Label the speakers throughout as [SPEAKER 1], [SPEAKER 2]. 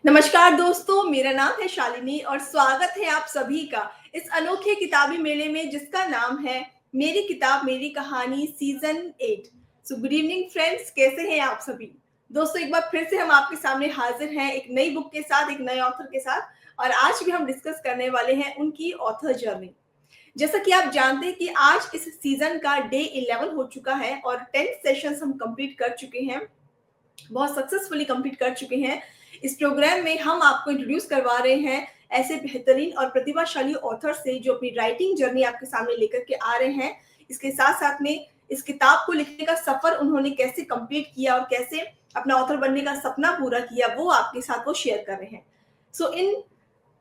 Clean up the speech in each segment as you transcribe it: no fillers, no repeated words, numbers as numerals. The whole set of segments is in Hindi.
[SPEAKER 1] नमस्कार दोस्तों, मेरा नाम है शालिनी और स्वागत है आप सभी का इस अनोखे किताबी मेले में जिसका नाम है मेरी किताब मेरी कहानी season 8। So good evening friends, कैसे हैं आप सभी। दोस्तों, एक बार फिर से हम आपके सामने हाजिर हैं एक नई बुक के साथ, एक नए ऑथर के साथ। और आज भी हम डिस्कस करने वाले हैं उनकी ऑथर जर्नी। जैसा कि आप जानते हैं कि आज इस सीजन का डे 11 हो चुका है और 10 सेशंस हम कंप्लीट कर चुके हैं, बहुत सक्सेसफुली कंप्लीट कर चुके हैं। इस प्रोग्राम में हम आपको इंट्रोड्यूस करवा रहे हैं ऐसे बेहतरीन और प्रतिभाशाली ऑथर से जो अपनी राइटिंग जर्नी आपके सामने लेकर के आ रहे हैं। इसके साथ साथ में इस किताब को लिखने का सफर उन्होंने कैसे कंप्लीट किया और कैसे अपना ऑथर बनने का सपना पूरा किया, वो आपके साथ वो शेयर कर रहे हैं। सो इन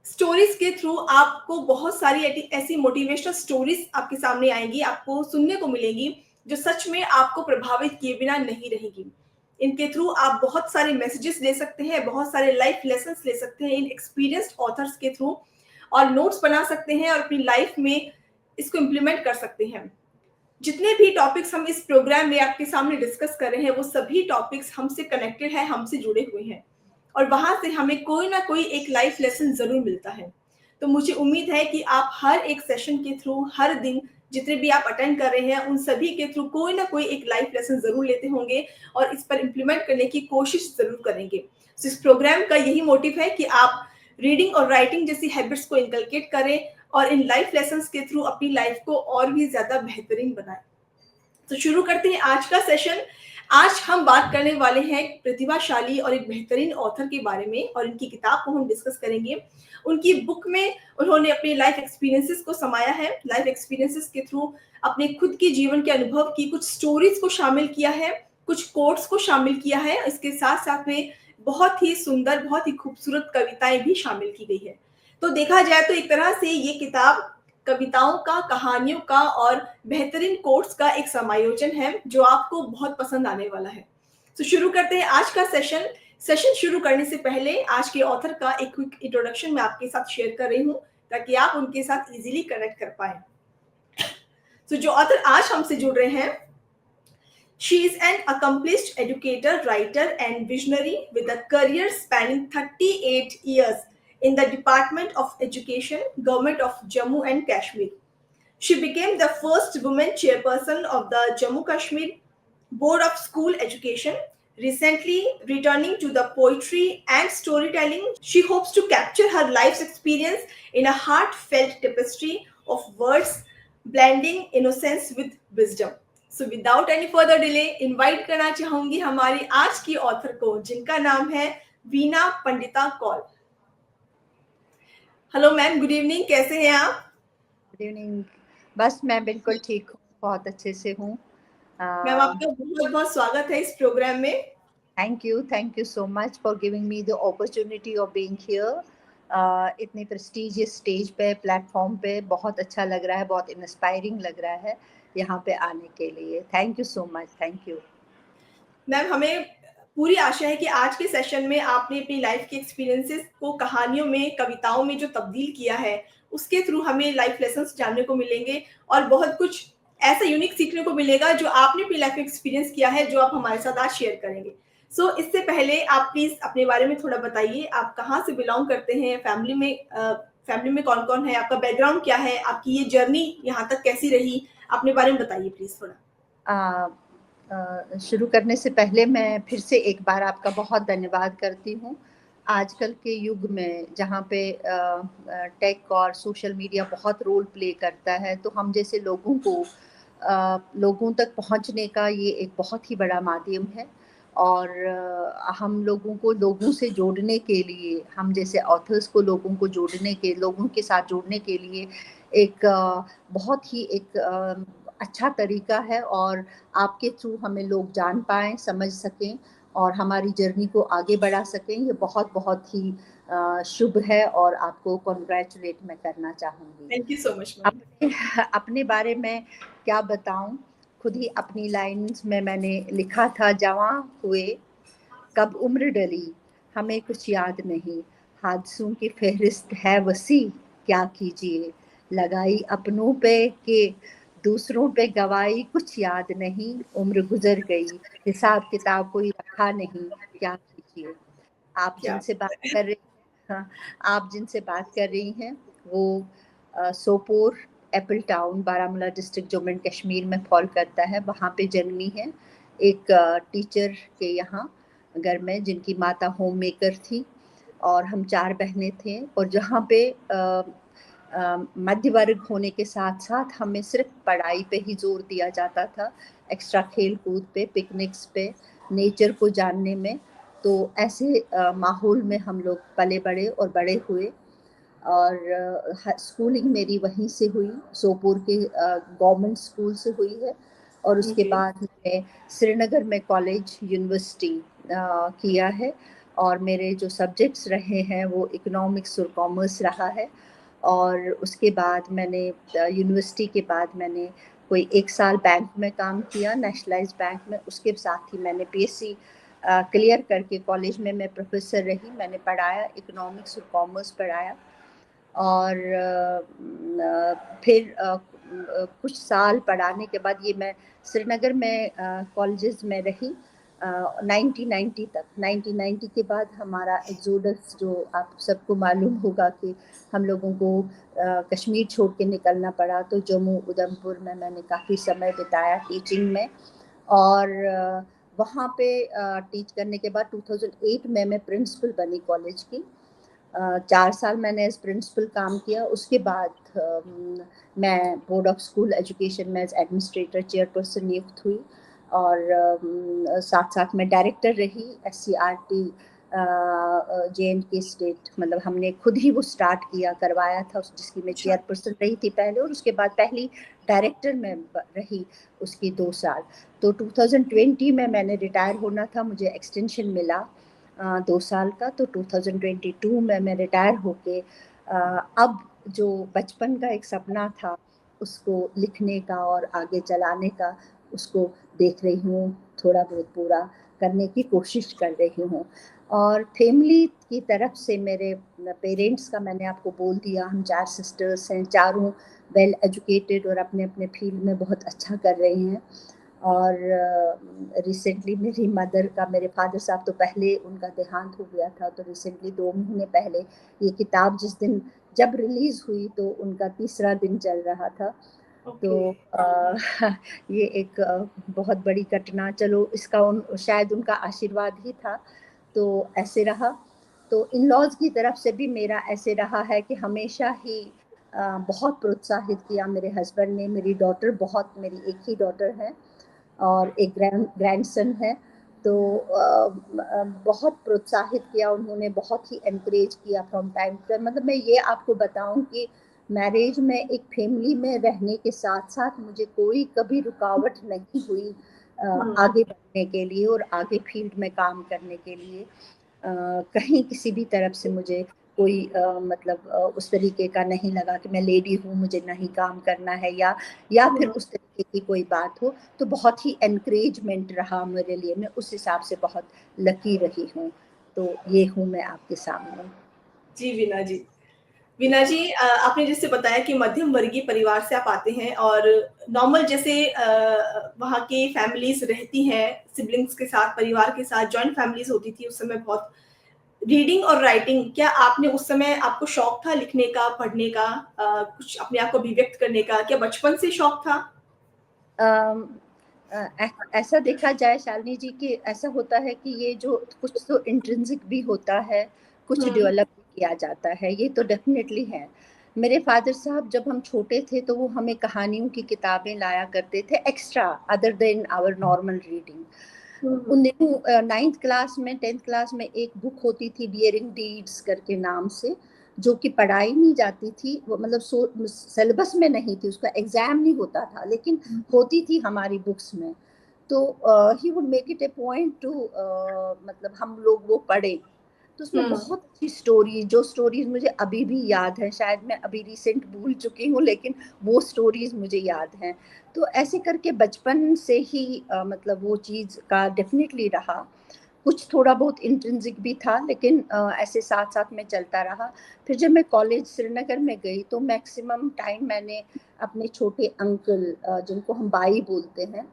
[SPEAKER 1] स्टोरीज के थ्रू आपको बहुत सारी ऐसी मोटिवेशनल स्टोरीज आपके सामने आएंगी, आपको सुनने को मिलेंगी जो सच में आपको प्रभावित किए बिना नहीं रहेगी। इनके थ्रू आप बहुत सारे मैसेजेस ले सकते हैं, बहुत सारे लाइफ लेसन्स ले सकते हैं इन एक्सपीरियंस्ड ऑथर्स के थ्रू, और नोट्स बना सकते हैं और अपनी लाइफ में इसको इम्प्लीमेंट कर सकते हैं। जितने भी टॉपिक्स हम इस प्रोग्राम में आपके सामने डिस्कस कर रहे हैं वो सभी टॉपिक्स हमसे कनेक्टेड है, हमसे जुड़े हुए हैं, और वहां से हमें कोई ना कोई एक लाइफ लेसन जरूर मिलता है। तो मुझे उम्मीद है कि आप हर एक सेशन के थ्रू हर दिन जितने भी आप अटेंड कर रहे हैं उन सभी के थ्रू कोई ना कोई एक लाइफ लेसन जरूर लेते होंगे और इस पर इम्प्लीमेंट करने की कोशिश जरूर करेंगे। तो इस प्रोग्राम का यही मोटिव है कि आप रीडिंग और राइटिंग जैसी हैबिट्स को इनकलकेट करें और इन लाइफ लेसन्स के थ्रू अपनी लाइफ को और भी ज्यादा बेहतरीन बनाएं। तो शुरू करते हैं आज का सेशन। आज हम बात करने वाले हैं एक प्रतिभाशाली और एक बेहतरीन ऑथर के बारे में और इनकी किताब को हम डिस्कस करेंगे। उनकी बुक में उन्होंने अपने लाइफ एक्सपीरियंसेस को समाया है, लाइफ एक्सपीरियंसेस के थ्रू अपने खुद के जीवन के अनुभव की कुछ स्टोरीज को शामिल किया है, कुछ कोट्स को शामिल किया है, इसके साथ साथ में बहुत ही सुंदर, बहुत ही खूबसूरत कविताएं भी शामिल की गई है। तो देखा जाए तो एक तरह से ये किताब कविताओं का, कहानियों का और बेहतरीन कोट्स का एक समायोजन है जो आपको बहुत पसंद आने वाला है। तो शुरू करते हैं आज का सेशन। सेशन शुरू करने से पहले आज के ऑथर का एक क्विक इंट्रोडक्शन मैं आपके साथ शेयर कर रही हूँ ताकि आप उनके साथ इजीली कनेक्ट कर पाए। तो जो ऑथर आज हमसे जुड़ रहे हैं, she is an accomplished educator, writer and visionary with a career spanning 38 years in the Department of Education, Government of Jammu and Kashmir. She became the first woman chairperson of the Jammu Kashmir Board of School Education. Recently returning to the poetry and storytelling, she hopes to capture her life's experience in a heartfelt tapestry of words, blending innocence with wisdom. So without any further delay, invite करना चाहूंगी हमारी आज की ऑथर को जिनका नाम है Veena Pandita Kaul. Hello ma'am, good evening, कैसे हैं आप?
[SPEAKER 2] Good evening. बस मैं बिल्कुल ठीक हूँ, बहुत अच्छे से हूँ।
[SPEAKER 1] मैम, आपका बहुत बहुत स्वागत है इस प्रोग्राम में।
[SPEAKER 2] Thank you so much for giving me the opportunity of being here. इतने प्रेस्टिजियस स्टेज पे, प्लेटफॉर्म पे बहुत अच्छा लग रहा है, बहुत इंस्पायरिंग लग रहा है यहाँ पे आने के लिए। Thank you so much, thank you.
[SPEAKER 1] Ma'am, हमें पूरी आशा है कि आज के सेशन में आपने अपनी लाइफ के एक्सपीरियंसेस को कहानियों में, कविताओं में जो तब्दील किया है उसके थ्रू हमें लाइफ लेसन्स जानने को मिलेंगे और बहुत कुछ ऐसा यूनिक सीखने को मिलेगा जो आपने अपनी लाइफ में एक्सपीरियंस किया है, जो आप हमारे साथ आज शेयर करेंगे। सो इससे पहले आप प्लीज अपने बारे में थोड़ा बताइए, आप कहाँ से बिलोंग करते हैं, फैमिली में कौन कौन है, आपका बैकग्राउंड क्या है, आपकी ये जर्नी यहाँ तक कैसी रही, अपने बारे में बताइए प्लीज थोड़ा।
[SPEAKER 2] शुरू करने से पहले मैं फिर से एक बार आपका बहुत धन्यवाद करती हूँ। आजकल के युग में जहाँ पे टेक और सोशल मीडिया बहुत रोल प्ले करता है, तो हम जैसे लोगों को लोगों तक पहुँचने का ये एक बहुत ही बड़ा माध्यम है। और हम लोगों को लोगों से जोड़ने के लिए, हम जैसे ऑथर्स को लोगों के साथ जोड़ने के लिए एक बहुत ही एक अच्छा तरीका है। और आपके थ्रू हमें लोग जान पाएँ, समझ सकें और हमारी जर्नी को आगे बढ़ा सकें, ये बहुत बहुत ही शुभ है और आपको कॉन्ग्रेचुलेट मैं करना चाहूँगी।
[SPEAKER 1] Thank you so much
[SPEAKER 2] ma'am. अपने बारे में क्या बताऊँ, खुद ही अपनी लाइन्स में मैंने लिखा था, जवां हुए कब उम्र डली, हमें कुछ याद नहीं, हादसों की फहरिस्त है वसी, क्या कीजिए, लगाई अपनों पे के दूसरों पे गवाई, कुछ याद नहीं, उम्र गुजर गई, हिसाब किताब कोई रखा नहीं, क्या कीजिए। आप
[SPEAKER 1] क्या
[SPEAKER 2] जिनसे बात
[SPEAKER 1] बात है।
[SPEAKER 2] कर रही हाँ, आप जिनसे बात कर रही हैं वो Sopore Apple town Baramulla district Jammu and Kashmir में फॉल करता है, वहाँ पे जन्मी है एक टीचर के यहाँ घर में, जिनकी माता होम मेकर थी और हम 4 बहनें थे। और जहाँ पे मध्य वर्ग होने के साथ साथ हमें सिर्फ पढ़ाई पे ही जोर दिया जाता था, एक्स्ट्रा खेल कूद पे, पिकनिक्स पे, नेचर को जानने में। तो ऐसे माहौल में हम लोग पले बड़े और बड़े हुए। और स्कूलिंग मेरी वहीं से हुई, सोपोर के गवर्नमेंट स्कूल से हुई है। और उसके
[SPEAKER 1] जी।
[SPEAKER 2] बाद मैंने श्रीनगर में कॉलेज यूनिवर्सिटी किया है। और मेरे जो सब्जेक्ट्स रहे हैं वो इकोनॉमिक्स और कॉमर्स रहा है। और उसके बाद मैंने यूनिवर्सिटी के बाद मैंने कोई 1 साल बैंक में काम किया, नेशनलाइज्ड बैंक में। उसके साथ ही मैंने पीएससी क्लियर करके कॉलेज में मैं प्रोफेसर रही। मैंने पढ़ाया, इकोनॉमिक्स और कॉमर्स पढ़ाया। और फिर कुछ साल पढ़ाने के बाद ये मैं श्रीनगर में कॉलेजेस में रही 1990 तक। 1990 के बाद हमारा एग्जोडस, जो आप सबको मालूम होगा कि हम लोगों को कश्मीर छोड़ के निकलना पड़ा, तो जम्मू उधमपुर में मैंने काफ़ी समय बिताया टीचिंग में। और वहाँ पे टीच करने के बाद 2008 में मैं प्रिंसिपल बनी कॉलेज की। 4 साल मैंने एज प्रिंसिपल काम किया। उसके बाद मैं बोर्ड ऑफ स्कूल एजुकेशन में एज एडमिनिस्ट्रेटर चेयरपर्सन नियुक्त हुई। और साथ साथ मैं डायरेक्टर रही SCRT J&K स्टेट, मतलब हमने खुद ही वो स्टार्ट किया, करवाया था, जिसकी मैं
[SPEAKER 1] अच्छा।
[SPEAKER 2] चेयरपर्सन रही थी पहले। और उसके बाद पहली डायरेक्टर में रही उसकी 2 साल। तो 2020 में मैंने रिटायर होना था, मुझे एक्सटेंशन मिला 2 साल का। तो 2022 में मैं रिटायर होके अब जो बचपन का एक सपना था उसको लिखने का और आगे चलाने का, उसको देख रही हूँ, थोड़ा बहुत पूरा करने की कोशिश कर रही हूँ। और फैमिली की तरफ से मेरे पेरेंट्स का मैंने आपको बोल दिया, हम 4 सिस्टर्स हैं, चारों वेल एजुकेटेड और अपने अपने फील्ड में बहुत अच्छा कर रही हैं। और रिसेंटली मेरी मदर का, मेरे फादर साहब तो पहले उनका देहांत हो गया था, तो रिसेंटली 2 महीने पहले ये किताब जिस दिन जब रिलीज़ हुई तो उनका 3रा दिन चल रहा था। तो
[SPEAKER 1] ओके।
[SPEAKER 2] ये एक बहुत बड़ी घटना, चलो इसका शायद उनका आशीर्वाद ही था, तो ऐसे रहा। तो इन लॉज की तरफ से भी मेरा ऐसे रहा है कि हमेशा ही बहुत प्रोत्साहित किया मेरे हस्बैंड ने। मेरी डॉटर बहुत, मेरी एक ही डॉटर है और एक ग्रैंडसन है। तो बहुत प्रोत्साहित किया उन्होंने, बहुत ही एनकरेज किया फ्रॉम टाइम टू टाइम। मतलब मैं ये आपको बताऊं कि मैरिज में, एक फैमिली में रहने के साथ साथ मुझे कोई कभी रुकावट नहीं हुई
[SPEAKER 1] हम्म।
[SPEAKER 2] आगे बढ़ने के लिए और आगे फील्ड में काम करने के लिए। कहीं किसी भी तरफ से मुझे कोई मतलब उस तरीके का नहीं लगा कि मैं लेडी हूँ, मुझे नहीं काम करना है, या फिर
[SPEAKER 1] हम्म।
[SPEAKER 2] उस तरीके की कोई बात हो। तो बहुत ही एनकरेजमेंट रहा मेरे लिए, मैं उस हिसाब से बहुत लकी रही हूँ। तो ये हूँ मैं आपके सामने।
[SPEAKER 1] जी वीना जी। वीना जी, आपने जैसे बताया कि मध्यम वर्गीय परिवार से आप आते हैं और नॉर्मल जैसे वहाँ की फैमिलीज रहती हैं सिबलिंग्स के साथ, परिवार के साथ, जॉइंट फैमिलीज होती थी उस समय बहुत। रीडिंग और राइटिंग, क्या आपने उस समय, आपको शौक था लिखने का, पढ़ने का, कुछ अपने आप को अभिव्यक्त करने का, क्या बचपन से शौक था?
[SPEAKER 2] अम, ऐसा देखा जाए शालिनी जी कि ऐसा होता है कि ये जो कुछ तो इंट्रिंसिक भी होता है, कुछ
[SPEAKER 1] हम्म।
[SPEAKER 2] डेवलप भी किया जाता है, ये तो डेफिनेटली है। मेरे फादर साहब जब हम छोटे थे तो वो हमें कहानियों की किताबें लाया करते थे, extra other than our normal reading.
[SPEAKER 1] Hmm.
[SPEAKER 2] उन दिनों 9th क्लास में, 10th क्लास में एक बुक होती थी डियरिंग डीड्स करके नाम से, जो कि पढ़ाई नहीं जाती थी, वो मतलब सिलेबस में नहीं थी, उसका एग्जाम नहीं होता था, लेकिन होती थी हमारी बुक्स में। तो he would make it A point two, मतलब हम लोग वो पढ़े। तो उसमें
[SPEAKER 1] हम्म।
[SPEAKER 2] बहुत अच्छी स्टोरी, जो स्टोरीज मुझे अभी भी याद है, शायद मैं अभी रिसेंट भूल चुकी हूँ लेकिन वो स्टोरीज मुझे याद हैं। तो ऐसे करके बचपन से ही मतलब वो चीज़ का डेफिनेटली रहा। कुछ थोड़ा बहुत इंट्रिंसिक भी था, लेकिन ऐसे साथ साथ में चलता रहा। फिर जब मैं कॉलेज श्रीनगर में गई तो मैक्सिमम टाइम मैंने अपने छोटे अंकल, जिनको हम बाई बोलते हैं,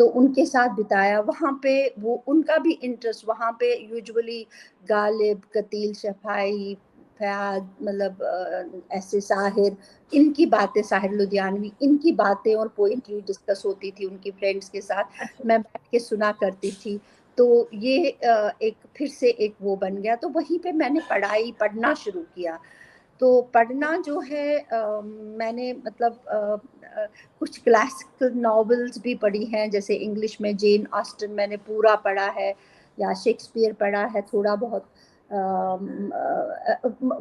[SPEAKER 2] तो उनके साथ बिताया वहाँ पे। वो उनका भी इंटरेस्ट वहाँ पे यूजुअली गालिब, कतील शफाई, फयाज, मतलब ऐसे साहिर, इनकी बातें, साहिर लुधियानवी, इनकी बातें और पोइट्री डिस्कस होती थी उनकी फ्रेंड्स के साथ,
[SPEAKER 1] अच्छा।
[SPEAKER 2] मैं बैठ के सुना करती थी। तो ये एक फिर से एक वो बन गया। तो वहीं पे मैंने पढ़ना शुरू किया। तो पढ़ना जो है मैंने मतलब कुछ क्लासिकल नॉवेल्स भी पढ़ी हैं, जैसे इंग्लिश में जेन ऑस्टन मैंने पूरा पढ़ा है, या शेक्सपियर पढ़ा है थोड़ा बहुत।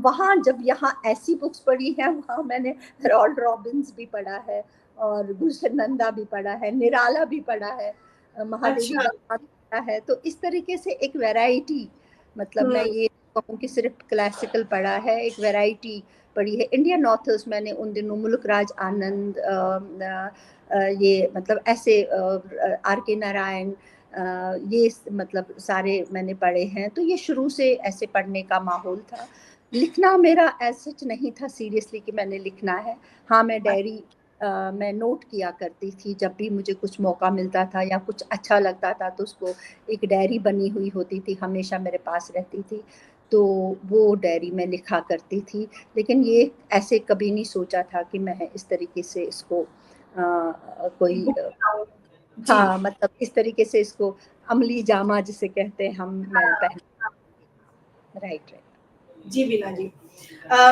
[SPEAKER 2] वहाँ जब यहाँ ऐसी बुक्स पढ़ी हैं, वहाँ मैंने रॉल्ड रॉबिन्स भी पढ़ा है, और गुलशन नंदा भी पढ़ा है, निराला भी पढ़ा है, महादेवी
[SPEAKER 1] अच्छा।
[SPEAKER 2] वर्मा भी पढ़ा है। तो इस तरीके से एक वैरायटी, मतलब मैं ये कहूँ कि सिर्फ क्लासिकल पढ़ा है, एक वैरायटी पढ़ी है। इंडियन ऑथर्स मैंने उन दिनों मुल्क राज आनंद, ये मतलब ऐसे आर के नारायण, ये मतलब सारे मैंने पढ़े हैं। तो ये शुरू से ऐसे पढ़ने का माहौल था। लिखना मेरा ऐसा नहीं था सीरियसली कि मैंने लिखना है। हाँ, मैं डायरी मैं नोट किया करती थी जब भी मुझे कुछ मौका मिलता था या कुछ अच्छा लगता था, तो उसको एक डायरी बनी हुई होती थी, हमेशा मेरे पास रहती थी। तो वो डायरी में लिखा करती थी। लेकिन ये ऐसे कभी नहीं सोचा था कि मैं इस तरीके से इसको कोई
[SPEAKER 1] बुक बनाऊं। जी।
[SPEAKER 2] हाँ, मतलब इस तरीके से इसको अमली जामा जिसे कहते हैं हम, मैं पहन। Right, right.
[SPEAKER 1] जी वीना जी।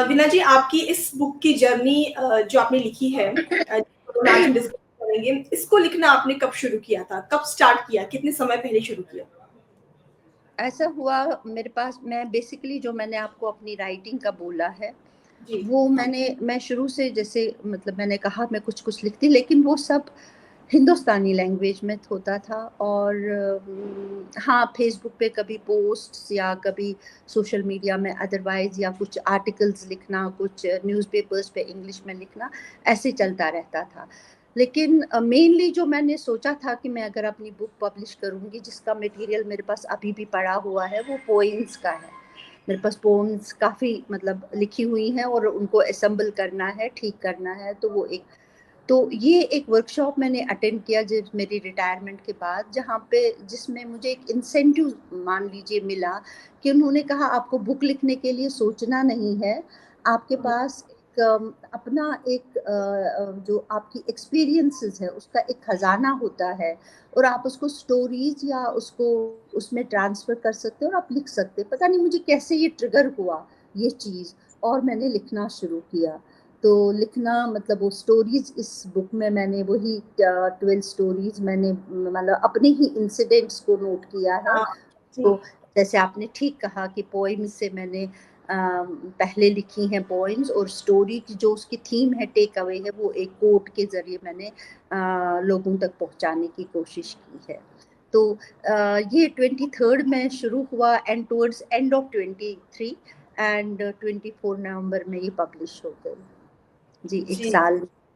[SPEAKER 1] वीना जी, आपकी इस बुक की जर्नी जो आपने लिखी है, तो आज हम डिस्कस करेंगे। इसको लिखना आपने कब शुरू किया था, कब स्टार्ट किया, कितने समय पहले शुरू किया?
[SPEAKER 2] ऐसा हुआ मेरे पास, मैं बेसिकली जो मैंने आपको अपनी राइटिंग का बोला है,
[SPEAKER 1] जी।
[SPEAKER 2] वो मैं शुरू से, जैसे मतलब मैंने कहा मैं कुछ कुछ लिखती, लेकिन वो सब हिंदुस्तानी लैंग्वेज में होता था। और हाँ, फेसबुक पे कभी पोस्ट्स या कभी सोशल मीडिया में अदरवाइज, या कुछ आर्टिकल्स लिखना, कुछ न्यूज़पेपर्स पे इंग्लिश में लिखना, ऐसे चलता रहता था। लेकिन मेनली जो मैंने सोचा था कि मैं अगर अपनी बुक पब्लिश करूँगी, जिसका मटेरियल मेरे पास अभी भी पड़ा हुआ है, वो पोइम्स का है। मेरे पास पोम्स काफ़ी मतलब लिखी हुई हैं, और उनको असेंबल करना है, ठीक करना है। तो वो एक, तो ये एक वर्कशॉप मैंने अटेंड किया जब मेरी रिटायरमेंट के बाद, जहाँ पे जिसमें मुझे एक इंसेंटिव मान लीजिए मिला, कि उन्होंने कहा आपको बुक लिखने के लिए सोचना नहीं है, आपके पास एक अपना एक जो आपकी एक्सपीरियंसेस है उसका एक खजाना होता है, और आप उसको स्टोरीज या उसको उसमें ट्रांसफर कर सकते हो और आप लिख सकते हैं। पता नहीं मुझे कैसे ये ट्रिगर हुआ ये चीज़, और मैंने लिखना शुरू किया। तो लिखना मतलब वो स्टोरीज, इस बुक में मैंने वही 12 स्टोरीज मैंने मतलब अपने ही इंसिडेंट्स को नोट किया है।
[SPEAKER 1] हाँ। जी।
[SPEAKER 2] तो जैसे आपने ठीक कहा कि पोइम्स से मैंने पहले लिखी हैं पोइम्स, और स्टोरी की जो उसकी थीम है, टेक अवे है, वो एक कोट के जरिए मैंने लोगों तक पहुंचाने की कोशिश की है। तो ये 23rd में शुरू हुआ, and towards end of 23 and 24 नवंबर में ये पब्लिश हो गई। जी,
[SPEAKER 1] जी।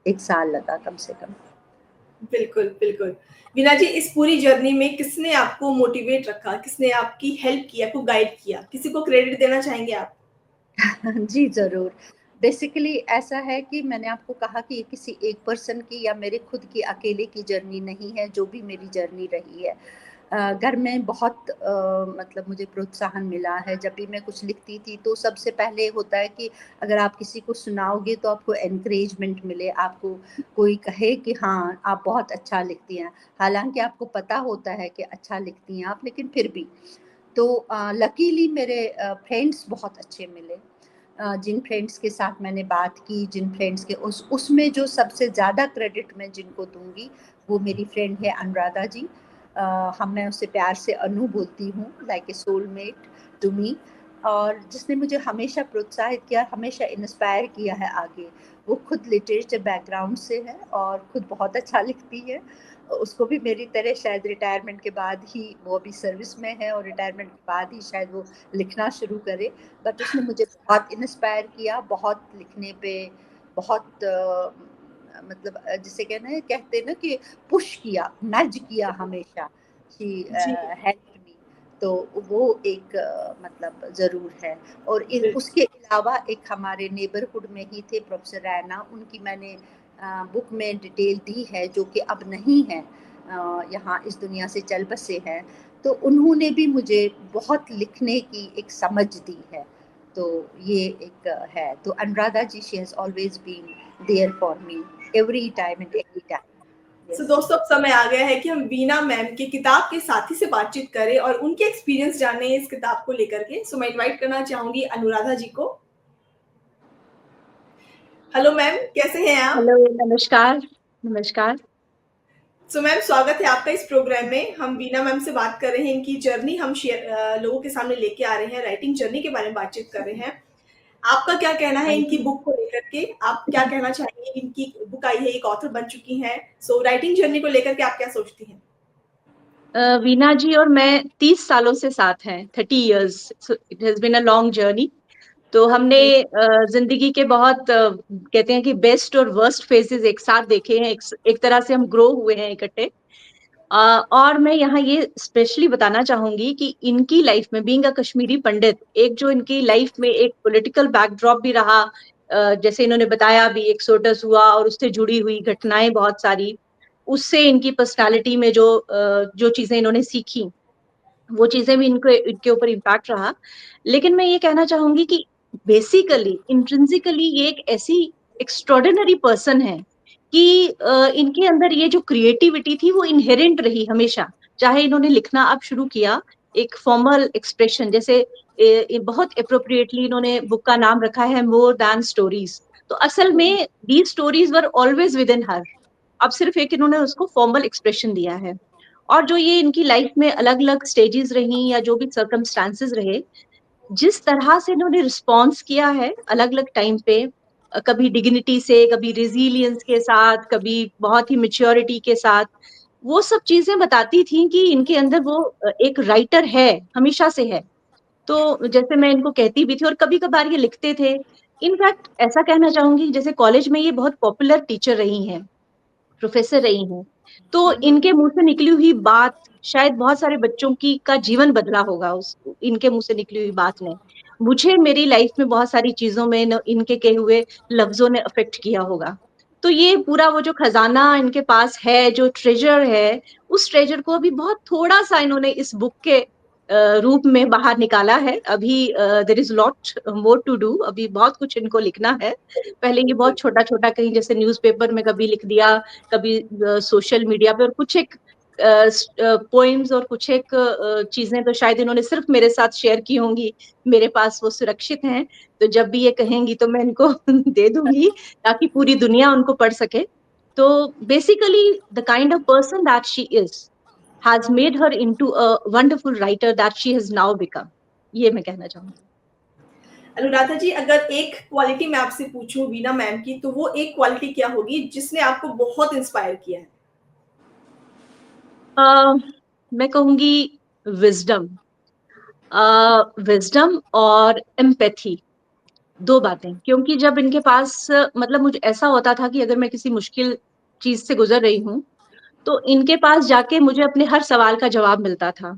[SPEAKER 2] एक साल लगा कम से कम।
[SPEAKER 1] बिल्कुल, बिल्कुल। वीना जी, इस पूरी जर्नी में किसने आपको मोटिवेट रखा? किसने आपकी हेल्प की, आपको गाइड किया? किसी को क्रेडिट देना चाहेंगे आप?
[SPEAKER 2] जी, ज़रूर। बेसिकली ऐसा है कि मैंने आपको कहा कि ये किसी एक पर्सन की या मेरे खुद की अकेले की जर्नी नहीं है, जो भी मेरी जर्नी रही है। घर में बहुत मतलब मुझे प्रोत्साहन मिला है। जब भी मैं कुछ लिखती थी, तो सबसे पहले होता है कि अगर आप किसी को सुनाओगे तो आपको एनकरेजमेंट मिले, आपको कोई कहे कि हाँ, आप बहुत अच्छा लिखती हैं। हालाँकि आपको पता होता है कि अच्छा लिखती हैं आप, लेकिन फिर भी। तो लकीली मेरे फ्रेंड्स बहुत अच्छे मिले। जिन फ्रेंड्स के साथ मैंने बात की, जिन फ्रेंड्स के उसमें जो सबसे ज़्यादा क्रेडिट मैं जिनको दूंगी, वो मेरी फ्रेंड है अनुराधा जी। मैं उससे प्यार से अनु बोलती हूँ, like a soulmate to me. और जिसने मुझे हमेशा प्रोत्साहित किया, हमेशा इंस्पायर किया है आगे। वो खुद लिटरेचर बैकग्राउंड से है और खुद बहुत अच्छा लिखती है। उसको भी मेरी तरह शायद रिटायरमेंट के बाद ही, वो अभी सर्विस में है और रिटायरमेंट के बाद ही शायद वो लिखना शुरू करे। बट उसने मुझे बहुत इंस्पायर किया, बहुत लिखने पे, बहुत मतलब जिसे कहते हैं ना कि पुश किया, नज किया हमेशा, शी
[SPEAKER 1] जी।
[SPEAKER 2] Help me. तो वो एक मतलब ज़रूर है। और
[SPEAKER 1] बिल्कुल।
[SPEAKER 2] उसके अलावा एक हमारे नेबरहुड में ही थे प्रोफेसर रैना, उनकी मैंने बुक में डिटेल दी है, जो कि अब नहीं है। यहाँ इस दुनिया से चल बसे हैं, तो उन्होंने भी मुझे बहुत लिखने की एक समझ दी है। तो ये एक है। तो Anuradha ji, she has always been there for me every time and every time.
[SPEAKER 1] So
[SPEAKER 2] yes.
[SPEAKER 1] दोस्तों, अब समय आ गया है कि हम वीना मैम की किताब के साथी से बातचीत करें और उनके एक्सपीरियंस जाने इस किताब को लेकर के। सो मैं इनवाइट करना चाहूंगी अनुराधा जी को। हेलो मैम, कैसे हैं आप?
[SPEAKER 3] हेलो, नमस्कार। नमस्कार।
[SPEAKER 1] सो मैम, स्वागत है आपका इस प्रोग्राम में। हम वीना मैम से बात कर रहे हैं, इनकी जर्नी हम लोगों के सामने लेके आ रहे हैं, राइटिंग जर्नी के बारे में बातचीत कर रहे हैं। आपका क्या कहना है
[SPEAKER 3] थैंक
[SPEAKER 1] इनकी
[SPEAKER 3] यू।
[SPEAKER 1] बुक को लेकर के? आप क्या कहना चाहेंगे? इनकी बुक आई है, एक ऑथर बन चुकी हैं। सो राइटिंग जर्नी को लेकर के आप क्या सोचती हैं?
[SPEAKER 3] वीना जी और मैं 30 सालों से साथ हैं, 30 years. It has been a long journey. तो हमने
[SPEAKER 1] जी।
[SPEAKER 3] जिंदगी के बहुत कहते हैं कि बेस्ट और वर्स्ट फेजेस एक साथ देखे हैं। एक तरह से हम ग्रो हुए हैं इकट्ठे। और मैं यहाँ ये स्पेशली बताना चाहूंगी कि इनकी लाइफ में, बीइंग अ कश्मीरी पंडित, एक जो इनकी लाइफ में एक पॉलिटिकल बैकड्रॉप भी रहा, जैसे इन्होंने बताया भी, एक सोटस हुआ और उससे जुड़ी हुई घटनाएं बहुत सारी, उससे इनकी पर्सनालिटी में जो चीजें इन्होंने सीखी, वो चीजें भी इनके ऊपर इम्पैक्ट रहा। लेकिन मैं ये कहना चाहूंगी कि बेसिकली, इंट्रिंसिकली ये एक ऐसी एक्स्ट्रॉर्डिनरी पर्सन है कि इनके अंदर ये जो क्रिएटिविटी थी वो इनहेरेंट रही हमेशा। चाहे इन्होंने लिखना अब शुरू किया, एक फॉर्मल एक्सप्रेशन, जैसे बहुत अप्रोप्रिएटली इन्होंने बुक का नाम रखा है मोर दैन स्टोरीज। तो असल में these stories were always within her. अब सिर्फ एक इन्होंने उसको फॉर्मल एक्सप्रेशन दिया है। और जो ये इनकी लाइफ में अलग अलग स्टेजेस रही या जो भी सर्कमस्टांसेस रहे, जिस तरह से इन्होंने रिस्पॉन्स किया है अलग अलग टाइम पे, कभी डिग्निटी से, कभी रिजिलियंस के साथ, कभी बहुत ही मेच्योरिटी के साथ, वो सब चीजें बताती थी कि इनके अंदर वो एक राइटर है, हमेशा से है। तो जैसे मैं इनको कहती भी थी और कभी कभार ये लिखते थे। इनफैक्ट ऐसा कहना चाहूंगी, जैसे कॉलेज में ये बहुत पॉपुलर टीचर रही हैं, प्रोफेसर रही हूँ। तो इनके मुंह से निकली हुई बात शायद बहुत सारे बच्चों की का जीवन बदला होगा, उस इनके मुंह से निकली हुई बात ने मुझे मेरी लाइफ में बहुत सारी चीजों में इनके कहे हुए लफ्जों ने अफेक्ट किया होगा। तो ये पूरा वो जो खजाना इनके पास है, जो ट्रेजर है, उस ट्रेजर को अभी बहुत थोड़ा सा इन्होंने इस बुक के रूप में बाहर निकाला है। अभी there is lot more to do, अभी बहुत कुछ इनको लिखना है। पहले ये बहुत छोटा छोटा कहीं जैसे न्यूज़पेपर में कभी लिख दिया, कभी सोशल मीडिया पे, और कुछ एक पोइम्स और कुछ एक चीजें तो शायद इन्होंने सिर्फ मेरे साथ शेयर की होंगी, मेरे पास वो सुरक्षित हैं। तो जब भी ये कहेंगी तो मैं इनको दे दूंगी, ताकि पूरी दुनिया उनको पढ़ सके। तो basically the kind of person that she is has made her into a wonderful writer that she has now become. ये मैं कहना चाहूंगी।
[SPEAKER 1] अनुराधा जी, अगर एक क्वालिटी मैं आपसे पूछूं वीना मैम की, तो वो एक क्वालिटी क्या होगी जिसने आपको बहुत इंस्पायर किया है?
[SPEAKER 3] मैं कहूंगी विजडम। विजडम और एम्पैथी, दो बातें। क्योंकि जब इनके पास मतलब मुझे ऐसा होता था कि अगर मैं किसी मुश्किल चीज से गुजर रही हूँ, तो इनके पास जाके मुझे अपने हर सवाल का जवाब मिलता था।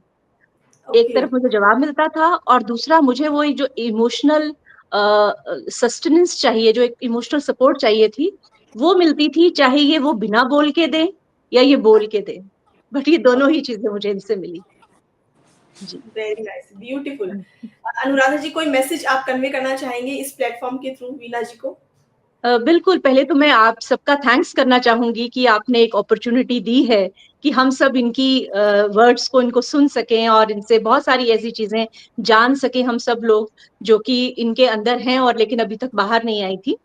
[SPEAKER 3] एक
[SPEAKER 1] ओके।
[SPEAKER 3] तरफ मुझे जवाब मिलता था और दूसरा मुझे वो जो इमोशनल सस्टेनेंस चाहिए, जो एक इमोशनल सपोर्ट चाहिए थी, वो मिलती थी, चाहे ये वो बिना बोल के दे या ये बोल के दे। बट ये दोनों ही चीजें मुझे इनसे मिली। जी।
[SPEAKER 1] Very nice, beautiful. Anuradha ji, कोई मैसेज आप कन्वे करना चाहेंगे इस प्लेटफॉर्म के थ्रू वीना जी को?
[SPEAKER 3] बिल्कुल, पहले तो मैं आप सबका थैंक्स करना चाहूंगी कि आपने एक अपॉर्चुनिटी दी है कि हम सब इनकी वर्ड्स को इनको सुन सकें और इनसे बहुत सारी ऐसी चीजें जान सकें, हम सब लोग जो कि इनके अंदर हैं और लेकिन अभी तक बाहर नहीं आई थी।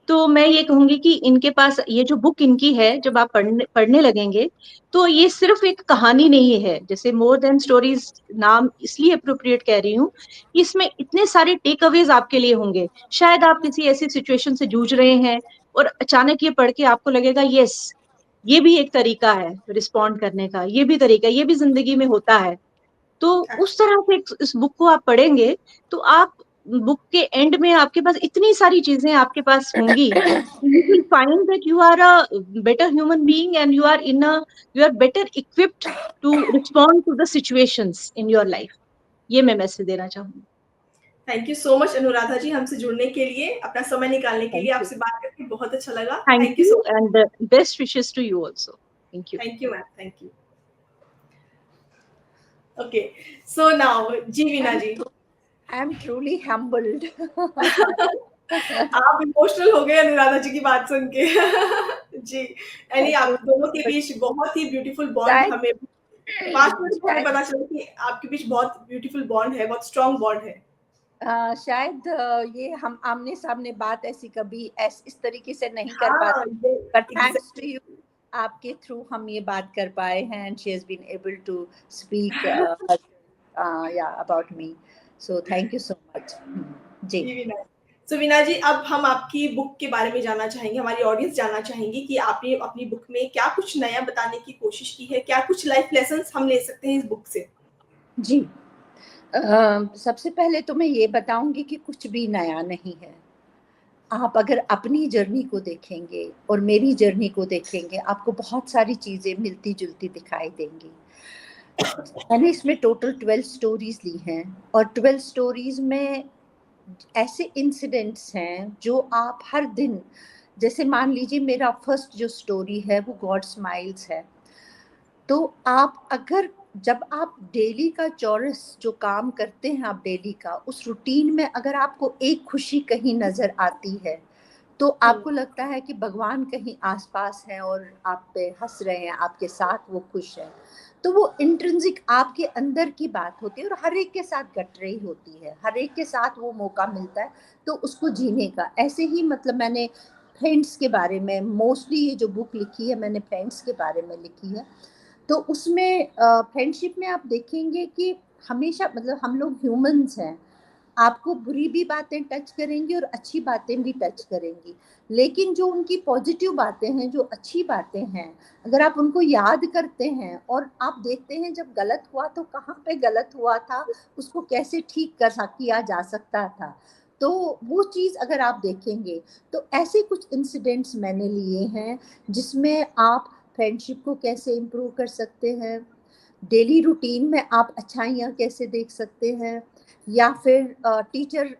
[SPEAKER 3] तो मैं ये कहूंगी कि इनके पास ये जो बुक इनकी है, जब आप पढ़ने लगेंगे, तो ये सिर्फ एक कहानी नहीं है। जैसे मोर देन स्टोरीज नाम इसलिए अप्रोप्रिएट कह रही हूँ, इसमें इतने सारे टेक अवेज आपके लिए होंगे। शायद आप किसी ऐसी सिचुएशन से जूझ रहे हैं और अचानक ये पढ़ के आपको लगेगा, यस, ये भी एक तरीका है रिस्पॉन्ड करने का, ये भी तरीका, ये भी जिंदगी में होता है। तो उस तरह से इस बुक को आप पढ़ेंगे, तो आप बुक के एंड में आपके पास इतनी सारी चीजें आपके पास होंगी, you will find that you are a better human being and you are better equipped to respond to the situations in your life. ये मैं मैसेज देना चाहूंगी।
[SPEAKER 1] Thank you so much Anuradha ji, हमसे जुड़ने के लिए, अपना समय निकालने के लिए।
[SPEAKER 3] Thank you.
[SPEAKER 1] आपसे बात करके बहुत अच्छा लगा।
[SPEAKER 3] Thank
[SPEAKER 1] thank you
[SPEAKER 3] you
[SPEAKER 1] so much.
[SPEAKER 3] And best wishes to you also. Thank you.
[SPEAKER 1] Thank you ma'am, thank you. Okay, so now जी Veena ji.
[SPEAKER 2] I am truly humbled.
[SPEAKER 1] आप इमोशनल हो गए अनुराधा जी की बात सुन के। जी, यानी आप दोनों के बीच बहुत ही ब्यूटीफुल बॉन्ड
[SPEAKER 2] शायद
[SPEAKER 1] हमें 5 मिनट में हमें
[SPEAKER 2] शायद
[SPEAKER 1] पता चला कि आपके बीच बहुत ब्यूटीफुल बॉन्ड है, बहुत स्ट्रॉन्ग बॉन्ड है।
[SPEAKER 2] शायद ये हम आमने सामने बात ऐसी कभी इस तरीके से नहीं कर
[SPEAKER 1] हाँ,
[SPEAKER 2] पाते,
[SPEAKER 1] ये
[SPEAKER 2] but thanks to
[SPEAKER 1] exactly.
[SPEAKER 2] You, आपके थ्रू हम ये बात कर पाए हैं, and she has been able to speak या about me, so thank you so much. जी
[SPEAKER 1] जी, वीना। सो वीना जी, अब हम आपकी बुक के बारे में जानना चाहेंगे, हमारी ऑडियंस जानना चाहेंगी कि आपने अपनी बुक में क्या कुछ नया बताने की कोशिश की है? क्या कुछ लाइफ लेसन्स हम ले सकते हैं इस बुक से?
[SPEAKER 2] जी सबसे पहले तो मैं ये बताऊंगी कि कुछ भी नया नहीं है। आप अगर अपनी जर्नी को देखेंगे और मेरी जर्नी को देखेंगे, आपको बहुत सारी चीज़ें मिलती-जुलती दिखाई देंगी। मैंने इसमें टोटल 12 स्टोरीज़ ली हैं, और 12 स्टोरीज़ में ऐसे इंसिडेंट्स हैं जो आप हर दिन, जैसे मान लीजिए मेरा फर्स्ट जो स्टोरी है वो गॉड स्माइल्स है। तो आप अगर, जब आप डेली का चौरस जो काम करते हैं आप डेली का, उस रूटीन में अगर आपको एक खुशी कहीं नज़र आती है, तो
[SPEAKER 1] हुँ।
[SPEAKER 2] आपको लगता है कि भगवान कहीं आसपास है और आप पे हंस रहे हैं, आपके साथ वो खुश है। तो वो इंट्रिंसिक आपके अंदर की बात होती है, और हर एक के साथ घट रही होती है, हर एक के साथ वो मौका मिलता है तो उसको जीने का। ऐसे ही मतलब मैंने फ्रेंड्स के बारे में, मोस्टली ये जो बुक लिखी है मैंने फ्रेंड्स के बारे में लिखी है। तो उसमें फ्रेंडशिप में आप देखेंगे कि हमेशा, मतलब हम लोग ह्यूमंस हैं, आपको बुरी भी बातें टच करेंगी और अच्छी बातें भी टच करेंगी, लेकिन जो उनकी पॉजिटिव बातें हैं, जो अच्छी बातें हैं, अगर आप उनको याद करते हैं और आप देखते हैं जब गलत हुआ तो कहाँ पे गलत हुआ था, उसको कैसे ठीक किया जा सकता था, तो वो चीज़ अगर आप देखेंगे, तो ऐसे कुछ इंसिडेंट्स मैंने लिए हैं जिसमें आप फ्रेंडशिप को कैसे इम्प्रूव कर सकते हैं, डेली रूटीन में आप अच्छाइयाँ कैसे देख सकते हैं, या फिर टीचर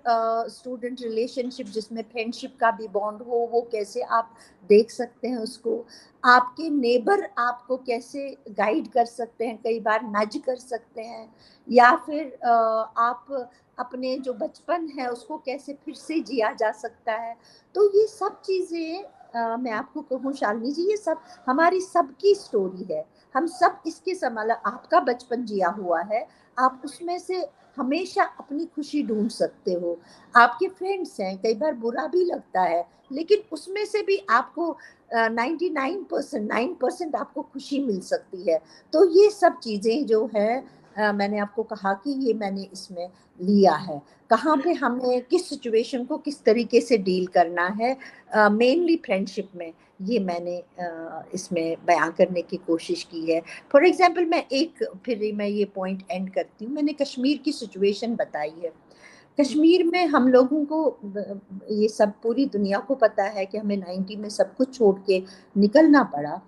[SPEAKER 2] स्टूडेंट रिलेशनशिप जिसमें फ्रेंडशिप का भी बॉन्ड हो, वो कैसे आप देख सकते हैं उसको, आपके नेबर आपको कैसे गाइड कर सकते हैं, कई बार नज कर सकते हैं, या फिर आप अपने जो बचपन है उसको कैसे फिर से जिया जा सकता है। तो ये सब चीज़ें मैं आपको कहूँ शालिनी जी, ये सब हमारी सबकी स्टोरी है, हम सब इसके संभाला, आपका बचपन जिया हुआ है, आप उसमें से हमेशा अपनी खुशी ढूंढ सकते हो। आपके फ्रेंड्स हैं, कई बार बुरा भी लगता है, लेकिन उसमें से भी आपको 99% 9% आपको खुशी मिल सकती है। तो ये सब चीज़ें जो है, मैंने आपको कहा कि ये मैंने इसमें लिया है, कहाँ पे हमें किस सिचुएशन को किस तरीके से डील करना है, मेनली फ्रेंडशिप में, ये मैंने इसमें बयां करने की कोशिश की है। फॉर एग्जाम्पल फिर मैं ये पॉइंट एंड करती हूँ, मैंने कश्मीर की सिचुएशन बताई है। कश्मीर में हम लोगों को, ये सब पूरी दुनिया को पता है कि हमें 90 में सब कुछ छोड़ के निकलना पड़ा।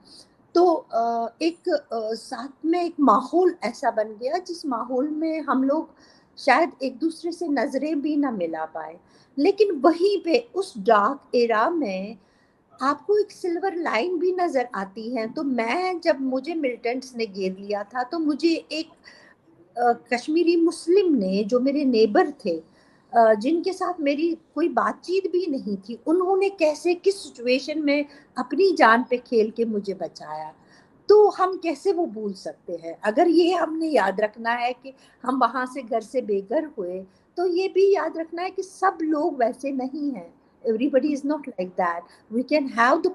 [SPEAKER 2] तो एक साथ में एक माहौल ऐसा बन गया जिस माहौल में हम लोग शायद एक दूसरे से नजरें भी ना मिला पाए, लेकिन वहीं पे उस डार्क एरा में आपको एक सिल्वर लाइन भी नजर आती है। तो मैं, जब मुझे मिलिटेंट्स ने घेर लिया था, तो मुझे एक कश्मीरी मुस्लिम ने, जो मेरे नेबर थे, जिनके साथ मेरी कोई बातचीत भी नहीं थी, उन्होंने कैसे किस सिचुएशन में अपनी जान पे खेल के मुझे बचाया। तो हम कैसे वो भूल सकते हैं, अगर ये हमने याद रखना है कि हम वहां से घर से बेघर हुए, तो ये भी याद रखना है कि सब लोग वैसे नहीं हैं, everybody is not like that, we can have the